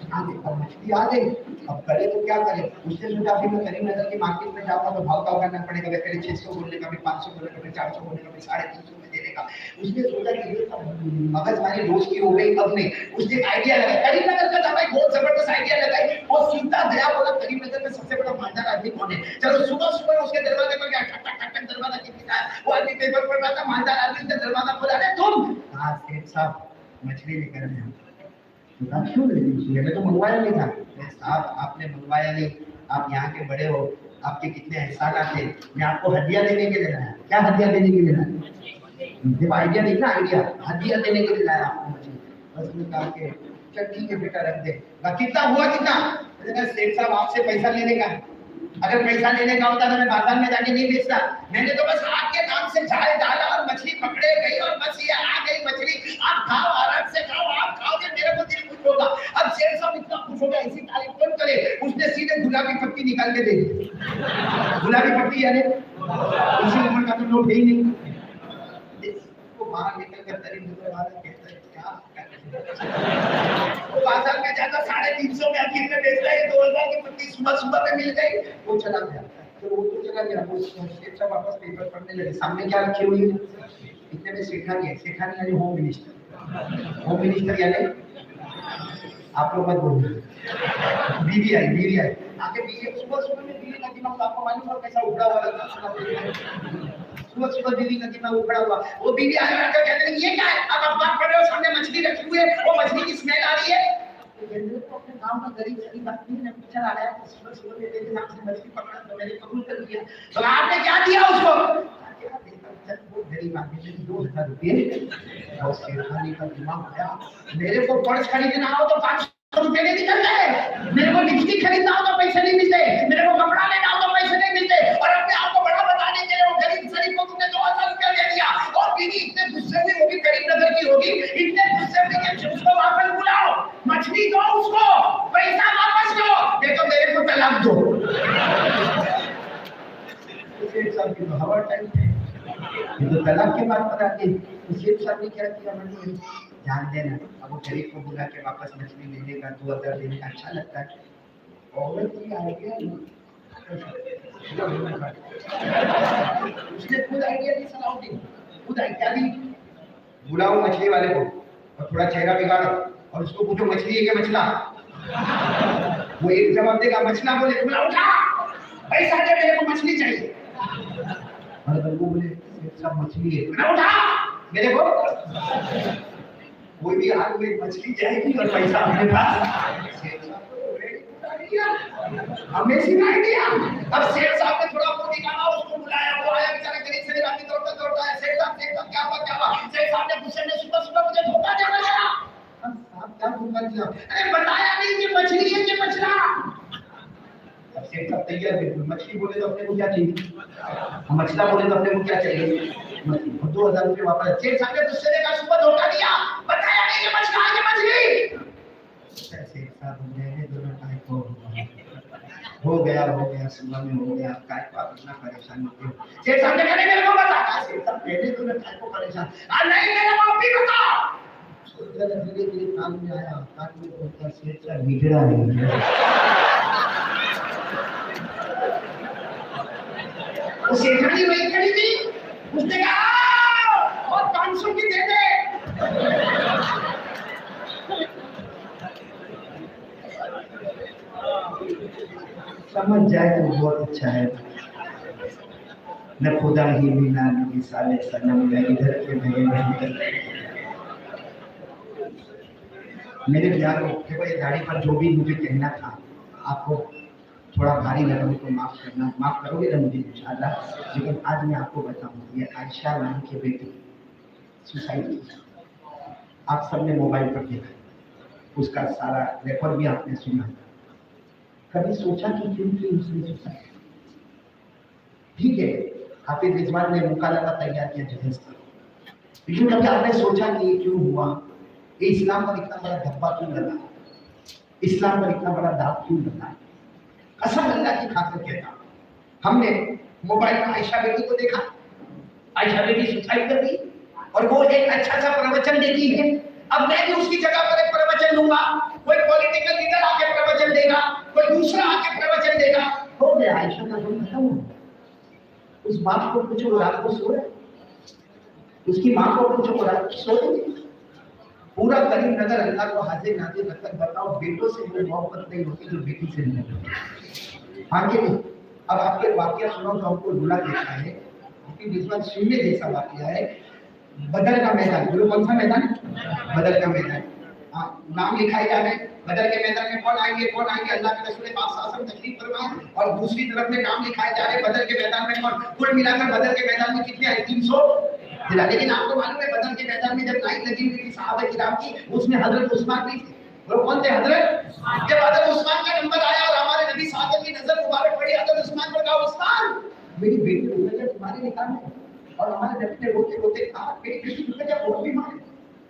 आ गई, अब मछली आ गई, अब करे तो क्या करे? उसने सोचा अभी मैं करीम नगर की मार्केट में जाऊंगा तो भाव ताव करना पड़ेगा, वे पहले 600 बोलने का, फिर 500 बोलने का, फिर 400 बोलने का, फिर 350 में देने का। उसने सोचा कि ये मगज मारी रोज की हो गई। अब नहीं, उसने आइडिया लगाया, करीम नगर का दवाई बहुत जबरदस्त आइडिया लगाई, और सीधा गया, बोला करीम नगर में सबसे बड़ा मालदार आदमी कौन है? चलो सुबह सुबह उसके दरवाजे पर गया, ठक ठक ठक दरवाजा खटखटाया, वो आदमी पेपर पढ़ रहा था, मालदार आदमी ने दरवाजा खोला, अरे तुम? हाँ सेठ साहब मछली लेकर आए। तो क्यों ले लीजिए, मैं तो मंगवाया नहीं था। साहब आपने मंगवाया नहीं, आप यहाँ के बड़े हो, आपके कितने एहसानात थे, मैं आपको हदिया देने के लिए लाया। क्या हदिया देने के लिए लाया? जब आइडिया नहीं ना, आइडिया हदिया देने के लिए लाया आपको मछली। बस उसने कहा कि चल ठीक है बेटा रख दे। कितना हुआ कितना? सेठ साहब आपसे पैसा लेने का, अगर पैसा लेने का होता तो मैं बाजार में जाके नहीं बेचता, मैंने तो बस आपके नाम से जाल डाला और मछली पकड़े गई, और बस ये आ गई मछली। आप खाओ, आराम से खाओ, आप खाओगे मेरे को दिल खुश होगा। अब शेर साहब इतना खुश हो गया, ऐसी तारीफ कौन करे? उसने सीधे गुलाबी पत्ती निकाल के दे दी। गुलाबी पत्ती यानी उसी नंबर का तो नोट ही नहीं, वो बाहर निकल कर करीब नजर वाला कहता है क्या वो बाजार में जाता 350 में आखिर में बेचता है, 2000 की पत्ती सुबह सुबह में मिल गई, वो चला गया। तो वो तो चला गया, वो शेख साहब वापस पेपर पढ़ने लगे, सामने क्या रखी हुई है? इतने में सेठानी है, सेठानी यानी होम मिनिस्टर, होम मिनिस्टर यानी आप लोग मत बोलिए, बीवी आई आगे बीवी, सुबह सुबह में बीवी का दिमाग आपको मालूम है कैसा उखड़ा हुआ रहता है, सुबह सुबह बीवी का दिमाग उखड़ा हुआ, वो बीवी आकर कहने लगी ये क्या है? आप अखबार पढ़ रहे हो, सामने मछली रखी हुई है, वो मछली की स्मेल आ रही है। तो अपने गांव का गरीब शरीफ आदमी ने पूछा आ रहा है, सुबह सुबह में मेरे नाम से मछली पकड़ा तो मैंने कबूल कर लिया, तो आपने क्या दिया उसको? वो गरीब आदमी ने 2000 रुपये, और शेरखानी का दिमाग आया, मेरे को पर्स खरीदना हो तो 500 रुपये नहीं निकल गए, मेरे को लिपस्टिक खरीदना हो तो पैसे नहीं मिलते, मेरे को कपड़ा लेना हो तो पैसे नहीं मिलते, और अपने आप को बड़ा बताने के लिए वो गरीब शरीफ को तुमने 2000 रुपये ले लिया। और बीवी इतने गुस्से में होगी, करीम नगर की होगी, इतने गुस्से में कि उसको वापस बुलाओ, मछली दो उसको, पैसा वापस लो, देखो मेरे को तलाक दो। शेख साहब की तो हवा टाइम है, ये तो तलाक के बाद पर आके शेख साहब ने क्या किया? मैंने ध्यान देना, अब वो गरीब को बुला के वापस मछली लेने का 2000 देने का अच्छा लगता है, औरत की आइडिया उसने खुद आइडिया दी, सलाह दी, खुद आइडिया दी, बुलाओ मछली वाले को और थोड़ा चेहरा बिगाड़ो और उसको पूछो मछली है क्या मछला? वो एक जवाब देगा मछला, बोले बोला उठा पैसा दे, मेरे को मछली चाहिए। और वो बोले सब मछली है, बोला उठा मेरे को, कोई भी हाथ में मछली जाएगी और पैसा अपने पास। Amazing idea. अब शेख साहब ने थोड़ा मुंह निकाला, उसको बुलाया, वो आया बेचारा गरीब से आदमी दौड़ता दौड़ता है, शेख साहब क्या हुआ? शेख साहब ने गुस्से में सुबह सुबह मुझे धोखा दे दिया। साहब क्या धोखा दिया? अरे बताया नहीं कि मछली है कि मछला। अब शेख साहब तैयार बिल्कुल, मछली बोले तो अपने को क्या चाहिए, मछला बोले तो अपने को क्या चाहिए, 2000 रुपये वापस। शेख साहब ने गुस्से में कहा सुबह धोखा दिया, बताया नहीं कि मछला है कि मछली। शेख साहब ने दोनों टाइप को हो गया सुबह में हो गया, काय को आप इतना परेशान होते हो? शेख साहब ने कहा मेरे को बता, शेख साहब पहले तो मैं काय को परेशान, नहीं मेरे को अभी बता। धीरे धीरे कान में आया, कान में बोलता शेख साहब बिगड़ा है, वो शेखानी वही खड़ी थी, उसने कहा और 500 की दे दे। समझ जाए तो बहुत अच्छा है। न खुदा ही बिना नबी साले सनम न इधर के नए नहीं। मेरे प्यारों, देखो ये दाढ़ी पर जो भी मुझे कहना था आपको थोड़ा भारी लगा तो माफ करना, माफ करोगे ना मुझे इंशाल्लाह। लेकिन आज मैं आपको बताऊं, ये आयशा नाम की बेटी सुसाइड की। आप सबने मोबाइल पर देखा, उसका सारा रिकॉर्ड भी आपने सुना। कभी सोचा कि क्यों की उसने सुसाइड? ठीक है, हाफिज रिजवान ने मुकालमा तैयार किया जहेज का, लेकिन कभी आपने सोचा कि ये क्यों हुआ? ये इस्लाम पर इतना बड़ा धब्बा क्यों लगा? इस्लाम पर इतना बड़ा दाग क्यों लगा? कसम अल्लाह की खातिर कहता, हमने मोबाइल में आयशा बेटी को देखा, आयशा बेटी सुसाइड कर दी और वो एक अच्छा सा प्रवचन देती है। अब मैं भी उसकी जगह पर एक प्रवचन दूंगा, कोई पॉलिटिकल लीडर आके प्रवचन देगा, कोई दूसरा आके प्रवचन देगा, हो गया आयशा का जो खत्म। उस बाप को पूछो रात को सो रहे, उसकी माँ को पूछो रात को सो रही। पूरा करीम नगर अल्लाह को हाजिर नाजिर रखकर बताओ, बेटों से वो मोहब्बत नहीं होती जो बेटी से नहीं होती। हाँ कि नहीं? अब आपके वाकया सुनो तो हमको रुला देता है, लेकिन जिस बार सुनने जैसा वाकया है। बदर का मैदान, बोलो कौन सा मैदान? बदर का मैदान। हाँ, नाम लिखाए जा रहे हैं। बदर के मैदान में कौन आएंगे, कौन आएंगे? अल्लाह के रसूल पाक सल्लल्लाहु अलैहि वसल्लम तशरीफ फरमाए। और दूसरी तरफ में नाम लिखाए जा रहे हैं बदर के मैदान में कौन। कुल मिलाकर बदर के मैदान में कितने आए? 300 जिला। लेकिन आपको मालूम है बदर के मैदान में जब लाइन लगी हुई थी सहाबा किराम की, उसमें हजरत उस्मान भी थे। वो कौन थे? हजरत। जब हजरत उस्मान का नंबर आया और हमारे नबी साहब की नजर मुबारक पड़ी हजरत उस्मान पर, कहा उस्मान मेरी बेटी रुकैया तुम्हारे निकाह में। और हमारे नबी ने रोते रोते कहा मेरी बेटी रुकैया बहुत बीमार है,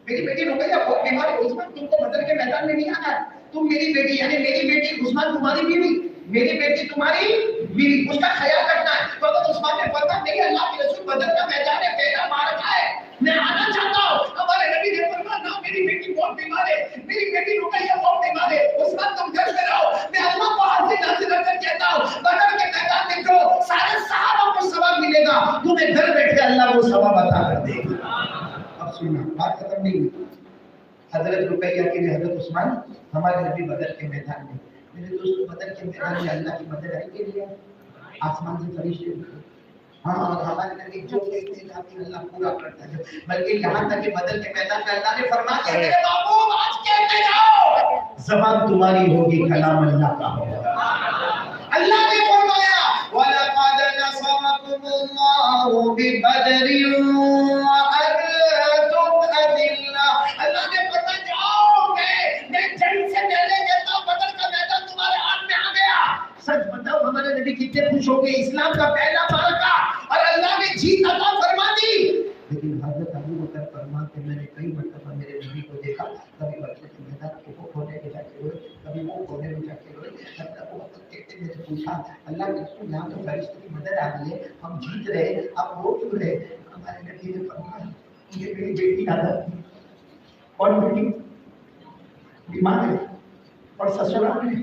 मेरी बेटी रुकैया बहुत बीमार है। उस्मान तुमको बदर के मैदान में नहीं आना है, तुम मेरी बेटी यानी मेरी बेटी उस्मान तुम्हारी बीवी, मेरी बेटी तुम्हारी बीवी, उसका ख्याल रखना है। तो अगर उस्मान ने फरमाया नहीं अल्लाह के रसूल बदर का मैदान है, पहला मारका है, मैं आना चाहता हूँ। हमारे नबी ने फरमाया ना मेरी बेटी बहुत बीमार है, मेरी बेटी रुकैया बहुत बीमार है, उस्मान तुम घर पे रहो, मैं अल्लाह को हाजिर नाज़िर रखकर कहता हूँ बदर के मैदान में जो सारे सहाबा को सवाब मिलेगा तुम्हें घर बैठे अल्लाह वो सवाब अता कर देगा। अब सुनना, बात खत्म नहीं हुई। हजरत रुकैया के लिए हजरत उस्मान हमारे नबी बदर के मैदान में। मेरे दोस्तों बदर के मैदान में अल्लाह की मदद आई के लिए आसमान से फरिश्ते उतरे। हाँ, और हमारे नबी जो कहते हैं कि अल्लाह पूरा करता है। बल्कि यहाँ तक कि बदर के मैदान में अल्लाह ने फरमाया कि मेरे बाबू आज कहते जाओ ज़बान तुम्हारी होगी, कलाम अल्लाह का होगा। अल्लाह ने फरमाया वलक़द नसरकुमुल्लाहु बिबदरिन व अंतुम अदिल्ला। अल्लाह ने फरमाया जाओगे, मैं जंग से पहले कहता हूं बदर का मैदान तुम्हारे हाथ में आ गया। सच बताओ हमारे नबी कितने खुश हो गए, इस्लाम का पहला मारका और अल्लाह ने जीत अता फरमा दी। लेकिन हजरत अबू बकर फरमाते मैंने कई मरतबा मेरे नबी को देखा, कभी बदर के मैदान को खोने में जाके रोए, कभी वो खोने में जाके रोए। अबू बकर कहते मैंने पूछा अल्लाह के रसूल यहाँ तो फरिश्ते की मदद आ गई है, हम जीत रहे, अब रो क्यों रहे? हमारे नबी ने फरमाया ये मेरी बेटी आदत थी और बेटी बीमार है और ससुराल में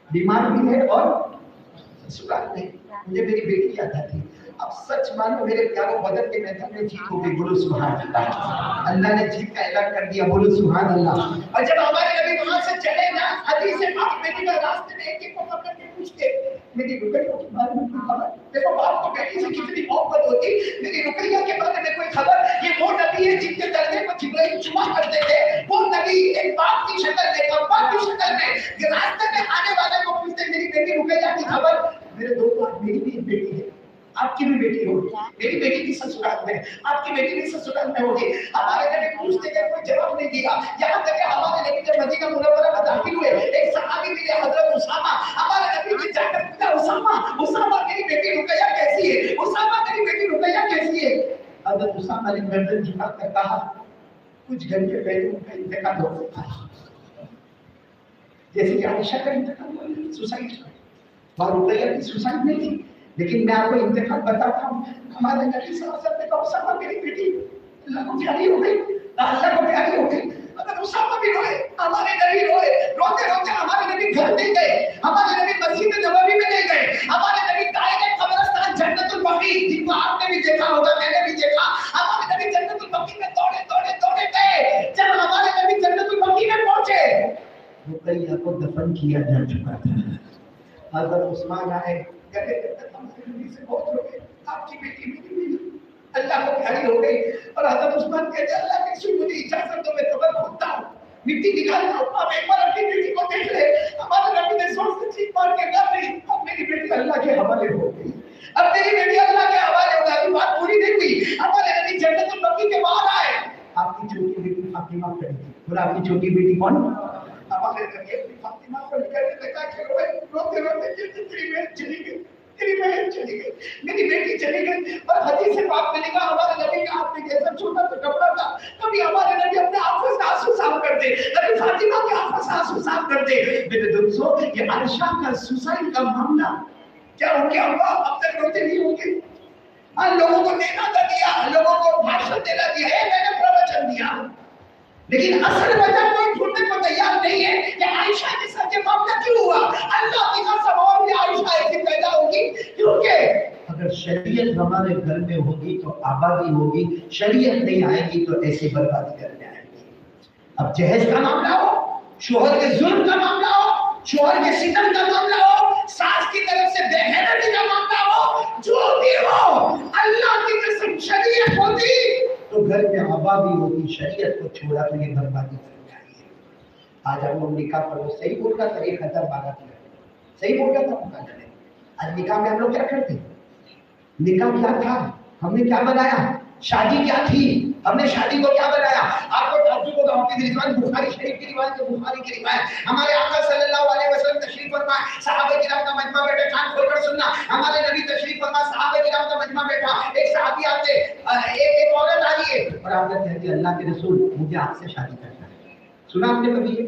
बीमार भी है और ससुराल में मुझे मेरी बेटी याद आती। अब सच मानो मेरे प्यारों बदर के मैदान में जीत हो गई, बोलो सुभान अल्लाह। अल्लाह ने जीत का ऐलान कर दिया, बोलो सुभान अल्लाह। और जब हमारे नबी वहां से चले ना, हदीस से बाप बेटी का रास्ते में एक एक को पकड़ के पूछते मेरी रुकैया के बारे में कोई खबर? देखो बाप को बेटी से कितनी मोहब्बत होती। मेरी रुकैया के बारे में कोई खबर? ये वो नबी है जिनके दर्जे पर जिब्राइल चुमा करते थे। वो नबी एक बाप की शक्ल लेकर, बाप की शक्ल में रास्ते में आने वाले को पूछते मेरी बेटी रुकैया की खबर? मेरे दोस्तों मेरी भी एक बेटी है, आपकी भी बेटी होगी, मेरी बेटी भी ससुराल में, आपकी बेटी भी ससुराल में होगी। हमारे नबी पूछते गए, कोई जवाब नहीं दिया। यहाँ तक कि हमारे नबी जब मदीना मुनव्वरा में दाखिल हुए, एक सहाबी मिले हजरत उसामा। हमारे नबी ने जाकर पूछा उसामा, उसामा मेरी बेटी रुकैया कैसी है? उसामा मेरी बेटी रुकैया कैसी है? हजरत उसामा ने गर्दन झुकाकर कहा कुछ घंटे पहले उनका इंतकाल हो गया। जैसे कि आयशा का इंतकाल हुआ सुसाइड, और रुकैया की सुसाइड नहीं थी। लेकिन मैं आपको इंतकाल बताता हूँ। हमारे नबी सल्लल्लाहु अलैहि वसल्लम ने कहा उसामा मेरी बेटी अल्लाह को प्यारी हो गई, अल्लाह को प्यारी हो गई। अगर उसामा भी रोए, हमारे नबी रोए, रोते रोते हमारे नबी घर नहीं गए, हमारे नबी मस्जिद नबवी में नहीं गए, हमारे नबी दाएं कब्रिस्तान जन्नतुल बकी जिनको आपने भी देखा होगा, मैंने भी देखा, हमारे नबी जन्नतुल बकी में दौड़े दौड़े दौड़े गए। जब हमारे नबी जन्नतुल बकी में पहुंचे रुकैया को दफन किया जा चुका था। हजरत उस्मान आए, कहते से बहुत रोए, आपकी बेटी मेरी बेटी अल्लाह को प्यारी हो गई। और हज़रत उस्मान कहते अल्लाह के रसूल मुझे इजाजत दो, मैं कब्र खोदता हूँ, मिट्टी निकालता हूँ, अब एक बार अपनी बेटी को देख ले। हमारे नबी ने जोर से चीख मार के कहा नहीं, अब मेरी बेटी अल्लाह के हवाले हो गई, अब मेरी बेटी अल्लाह के हवाले हो गई। अभी बात पूरी नहीं हुई, हमारे नबी जन्नतुल बकी के बाहर आए, आपकी छोटी बेटी फातिमा खड़ी थी। बोला आपकी छोटी बेटी कौन? हमारे नबी फातिमा को निकालने लगा कि रोते रोते तेरी बहन चली गई, तेरी बहन चली गई, मेरी बेटी चली गई। और हदीस से पाक में लिखा हमारे नबी के हाथ में जैसा छोटा सा कपड़ा था, कभी हमारे नबी अपने आंखों से आंसू साफ करते, कभी फातिमा के आंखों से आंसू साफ करते। मेरे दोस्तों, ये आयशा का सुसाइड का मामला, क्या उनके अब्बा अब तक रोते नहीं होंगे? लोगों को देना दिया, लोगों को भाषण देना दिया, मैंने प्रवचन दिया, लेकिन असल वजह कोई ढूंढने को तैयार नहीं है कि आयशा के साथ ये मामला क्यों हुआ। अल्लाह की कसम और भी आयशा ऐसी पैदा होगी, क्योंकि अगर शरीयत हमारे घर में होगी तो आबादी होगी, शरीयत नहीं आएगी तो ऐसी बर्बादी करने आएगी। अब जहेज का मामला हो, शोहर के जुल्म का मामला हो, शोहर के सितम का मामला हो, सास की तरफ से बेगैरती का मामला हो, जो भी हो, अल्लाह की कसम शरीयत होती तो घर में आबादी होती, शरीयत को छोड़ा तो ये बर्बादी कर जाएगी। आज हम लोग निकाह पर सही बोल रहा था, 1000 मांगा था, सही बोल रहा था मौका जाने। आज निकाह में हम लोग क्या करते? निकाह क्या था, हमने क्या बनाया? शादी क्या थी, हमने शादी को क्या बनाया? आपको ताज्जुब होगा, आपकी रिवायत बुखारी शरीफ की रिवायत है, बुखारी की रिवायत, हमारे आका सल्लल्लाहु अलैहि वसल्लम तशरीफ फरमाए, सहाबा किराम का मजमा बैठे, कान खोलकर सुनना, हमारे नबी तशरीफ फरमाए, सहाबा किराम का मजमा बैठा, एक सहाबी आते, एक औरत आ रही है और आपने कहती है अल्लाह के रसूल मुझे आपसे शादी करना है। सुना आपने कभी ये?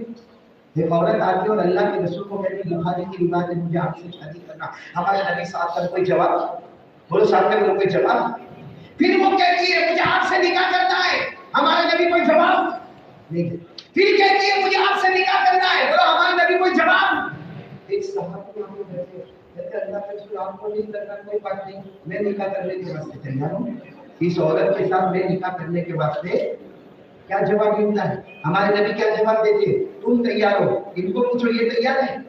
एक औरत आती है और अल्लाह के रसूल को कहती है बुखारी की रिवायत है मुझे आपसे शादी करना। हमारे नबी साहब का कोई जवाब? बोलो सामने बोलो कोई जवाब? फिर वो कहती है मुझे आपसे निकाह करना है, हमारे नबी कोई जवाब नहीं। फिर कहती है मुझे आपसे निकाह करना है, बोलो हमारे नबी कोई जवाब। एक सहाबी हमको कहते अल्लाह के रसूल आपको नहीं करना कोई बात नहीं, मैं निकाह करने के वास्ते तैयार हूं। इस औरत के साथ मैं निकाह करने के वास्ते क्या जवाब मिलता है? हमारे नबी क्या जवाब देते हैं? तुम तैयार हो, इनको पूछो ये तैयार है?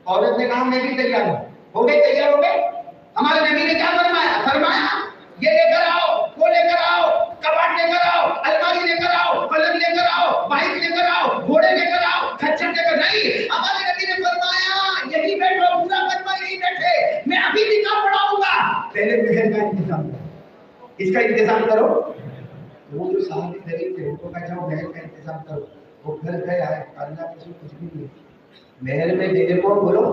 औरत ने कहा मैं भी तैयार हूं। हो गए? तैयार हो गए? हमारे नबी ने क्या फरमाया? फरमाया ये लेकर आओ, वो लेकर आओ, कबाड़ लेकर आओ, अलमारी लेकर आओ, पलंग लेकर आओ, बाइक लेकर आओ, घोड़े लेकर आओ, खच्चर लेकर नहीं। हमारे नबी ने फरमाया यही बैठो, पूरा मजमा यही बैठे, मैं अभी निकाह पढ़ाऊंगा, पहले महल का इंतजाम करो, इसका इंतजाम करो। वो जो साहबी गरीब थे उनको कहा जाओ महल का इंतजाम करो, वो घर गए आए, अल्लाह के कुछ भी नहीं महल में देने को बोलो।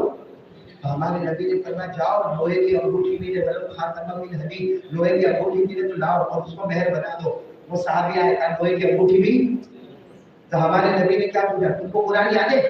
हमारे नबी ने फरमाया जाओ लोहे की अंगूठी मिले, मतलब खातमा मिल हदीद, लोहे की अंगूठी मिले तो लाओ और उसको महल बना दो। वो साहबी आए कहा लोहे की अंगूठी भी, तो हमारे नबी ने क्या पूछा तुमको कुरान याद है?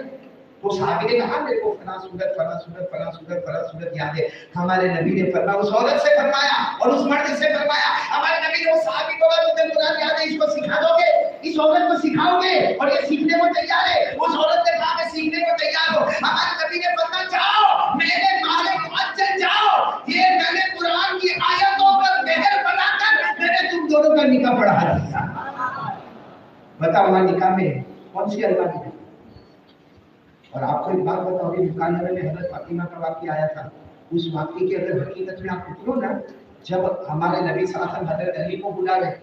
वो साहबी ने कहा मेरे को फला सूरत फला सूरत फला सूरत फला सूरत याद है। हमारे नबी ने फरमाया उस औरत से फरमाया और उस मर्द से फरमाया, हमारे नबी ने वो साहबी को कहा तुझे कुरान याद है, इसको सिखा दोगे, इस औरत को सिखाओगे? और ये सीखने को तैयार है। उस औरत ने कहा मैं सीखने को तैयार हूं। हमारे नबी ने फरमाया जाओ मेरे मालिक मुअज्जल जाओ, ये मैंने कुरान की आयतों पर मेहर बनाकर मैंने तुम दोनों का निकाह पढ़ा दिया। बताओ वहां निकाह में कौन सी अल्लाह की? और आपको एक बात बताओ, अभी मुकालमे में हजरत फातिमा का वाकया आया था, उस वाकये की अगर हकीकत में आप उतरो ना, जब हमारे नबी सल्लल्लाहु अलैहि वसल्लम हजरत अली को बुला रहे,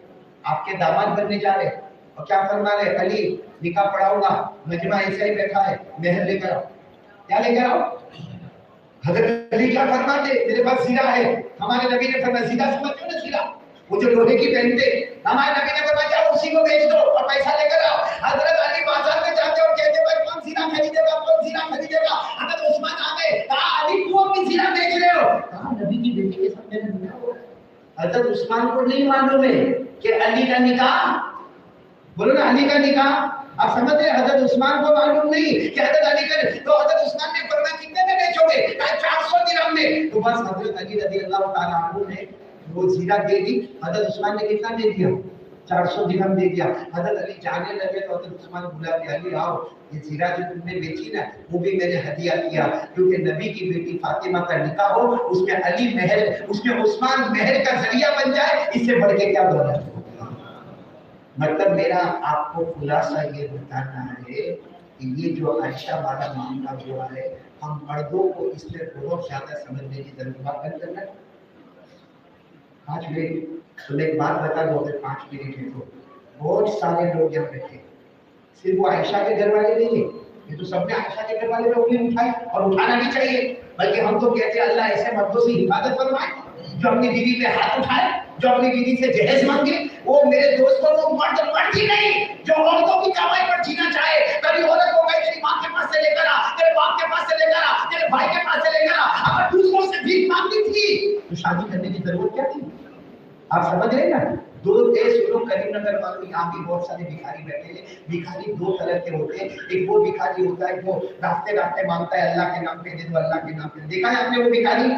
आपके दामाद बनने जा रहे, और क्या फरमा रहे? अली निकाह पढ़ाऊंगा, मजमा ऐसा ही बैठा है, महल लेकर आओ। क्या लेकर आओ? हजरत अली क्या फरमाते? मेरे पास जीरा है। हमारे नबी ने फरमाया जीरा समझते हो ना, जीरा वो जो लोहे की पहनते, हमारे नबी ने फरमाया उसी को बेच दो और पैसा लेकर आओ। हजरत अली बाजार में जाते और कहते भाई कौन जीरा खरीदेगा, कौन जीरा खरीदेगा? हजरत उस्मान आ गए, कहा अली क्यों अपनी जीरा बेच रहे हो? कहा नबी की बेटी के साथ मैंने निकाह हुआ। हजरत उस्मान को नहीं मालूम है कि अली का निकाह, बोलो ना अली का निकाह, आप समझ रहे? हजरत उस्मान को मालूम नहीं कि हजरत अली का, तो हजरत उस्मान ने फरमाया कितने में बेचोगे? कहा 400 दिरहम में। तो बस हजरत अली रज़ी अल्लाह तआला अन्हु ने वो जीरा दे दी। हजरत उस्मान ने कितना दे दिया? 400 दिरहम दे दिया। हजरत अली जाने लगे तो हजरत उस्मान बुला के अली आओ, ये जीरा जो तुमने बेची ना वो भी मैंने हदिया किया, क्योंकि नबी की बेटी फातिमा का निकाह हो, उसमें अली महल, उसमें उस्मान महल का जरिया बन जाए, इससे बढ़ के क्या दौलत? मतलब मेरा आपको खुलासा ये बताना है कि ये जो आयशा वाला मामला हुआ है, हम मर्दों को इसमें बहुत ज्यादा समझने की जरूरत है। 5 मिनट तो एक बात बता दो, अगर 5 मिनट है तो बहुत सारे लोग यहाँ बैठे, सिर्फ वो आयशा के घर वाले नहीं है, ये तो सबने आयशा के घर वाले पे उंगली उठाई और उठाना भी चाहिए, बल्कि हम तो कहते हैं अल्लाह ऐसे मर्दों से हिफाजत फरमाए जो अपनी बीवी पे हाथ उठाए, जो अपनी बीवी से जहेज मांगे। वो मेरे दोस्तों, वो मर्द ही नहीं जो औरतों की कमाई पर जीना चाहे। कभी औरत को कहे तेरी माँ के पास से लेकर आ, तेरे बाप के पास से लेकर आ, तेरे भाई के पास से लेकर आ, अगर दूसरों से भीख मांगती थी तो शादी करने की जरूरत क्या थी? आप समझ रहे ना? दो देश लोग करीमनगर वालों, यहाँ भी बहुत सारे भिखारी बैठे हैं। भिखारी दो तरह के होते हैं, एक वो भिखारी होता है वो रास्ते रास्ते मांगता है अल्लाह के नाम पे दे दो, अल्लाह के नाम पे, देखा है आपने वो भिखारी?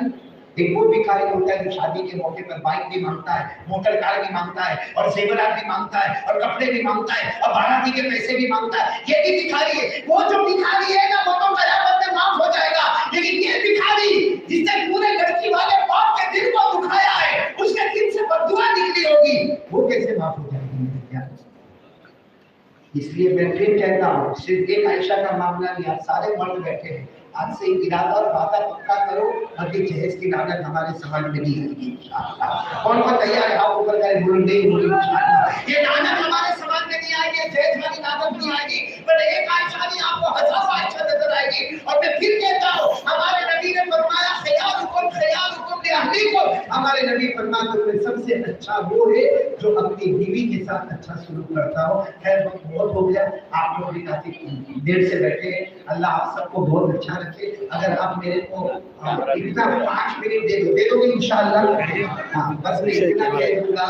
एक वो भिखारी होता है जो शादी के मौके पर बाइक भी मांगता है, मोटर कार भी मांगता है, और जेवरात भी मांगता है, और कपड़े भी मांगता है, और बाराती के पैसे भी मांगता है। ये भी भिखारी है। वो जो भिखारी है ना, वो तो कयामत में माफ हो जाएगा, लेकिन ये भिखारी जिसने पूरे लड़की वाले बाप के दिल को दुखाया है, उसके दिल से बददुआ निकली होगी, वो कैसे माफ हो जाएगी? इसलिए मैं फिर कहता हूँ, सिर्फ एक आयशा का मामला नहीं, आप सारे मर्द बैठे हैं, आज से इरादा और वादा पक्का करो, अभी जहेज की लानत हमारे समाज में नहीं आएगी इंशाअल्लाह। कौन कौन तैयार है? आप ऊपर करे बोल नहीं बोल इंशाअल्लाह। ये लानत हमारे समाज में नहीं आएगी, जहेज वाली लानत नहीं आएगी, पर एक आयशा नहीं, आपको हजारों आयशा नजर आएगी। और मैं फिर कहता हूँ, हमारे नबी ने फरमाया खयारुकुम लिअहलीकुम, हमारे नबी फरमाते हैं सबसे अच्छा वो है जो अपनी बीवी के साथ अच्छा सलूक करता हो। खैर वक्त बहुत हो गया, आप लोग भी काफी देर से बैठे हैं, अल्लाह आप सबको बहुत अच्छा रखे। अगर आप मेरे को इतना 5 मिनट दे दोगे इंशाअल्लाह, हाँ बस मैं इतना कह दूंगा।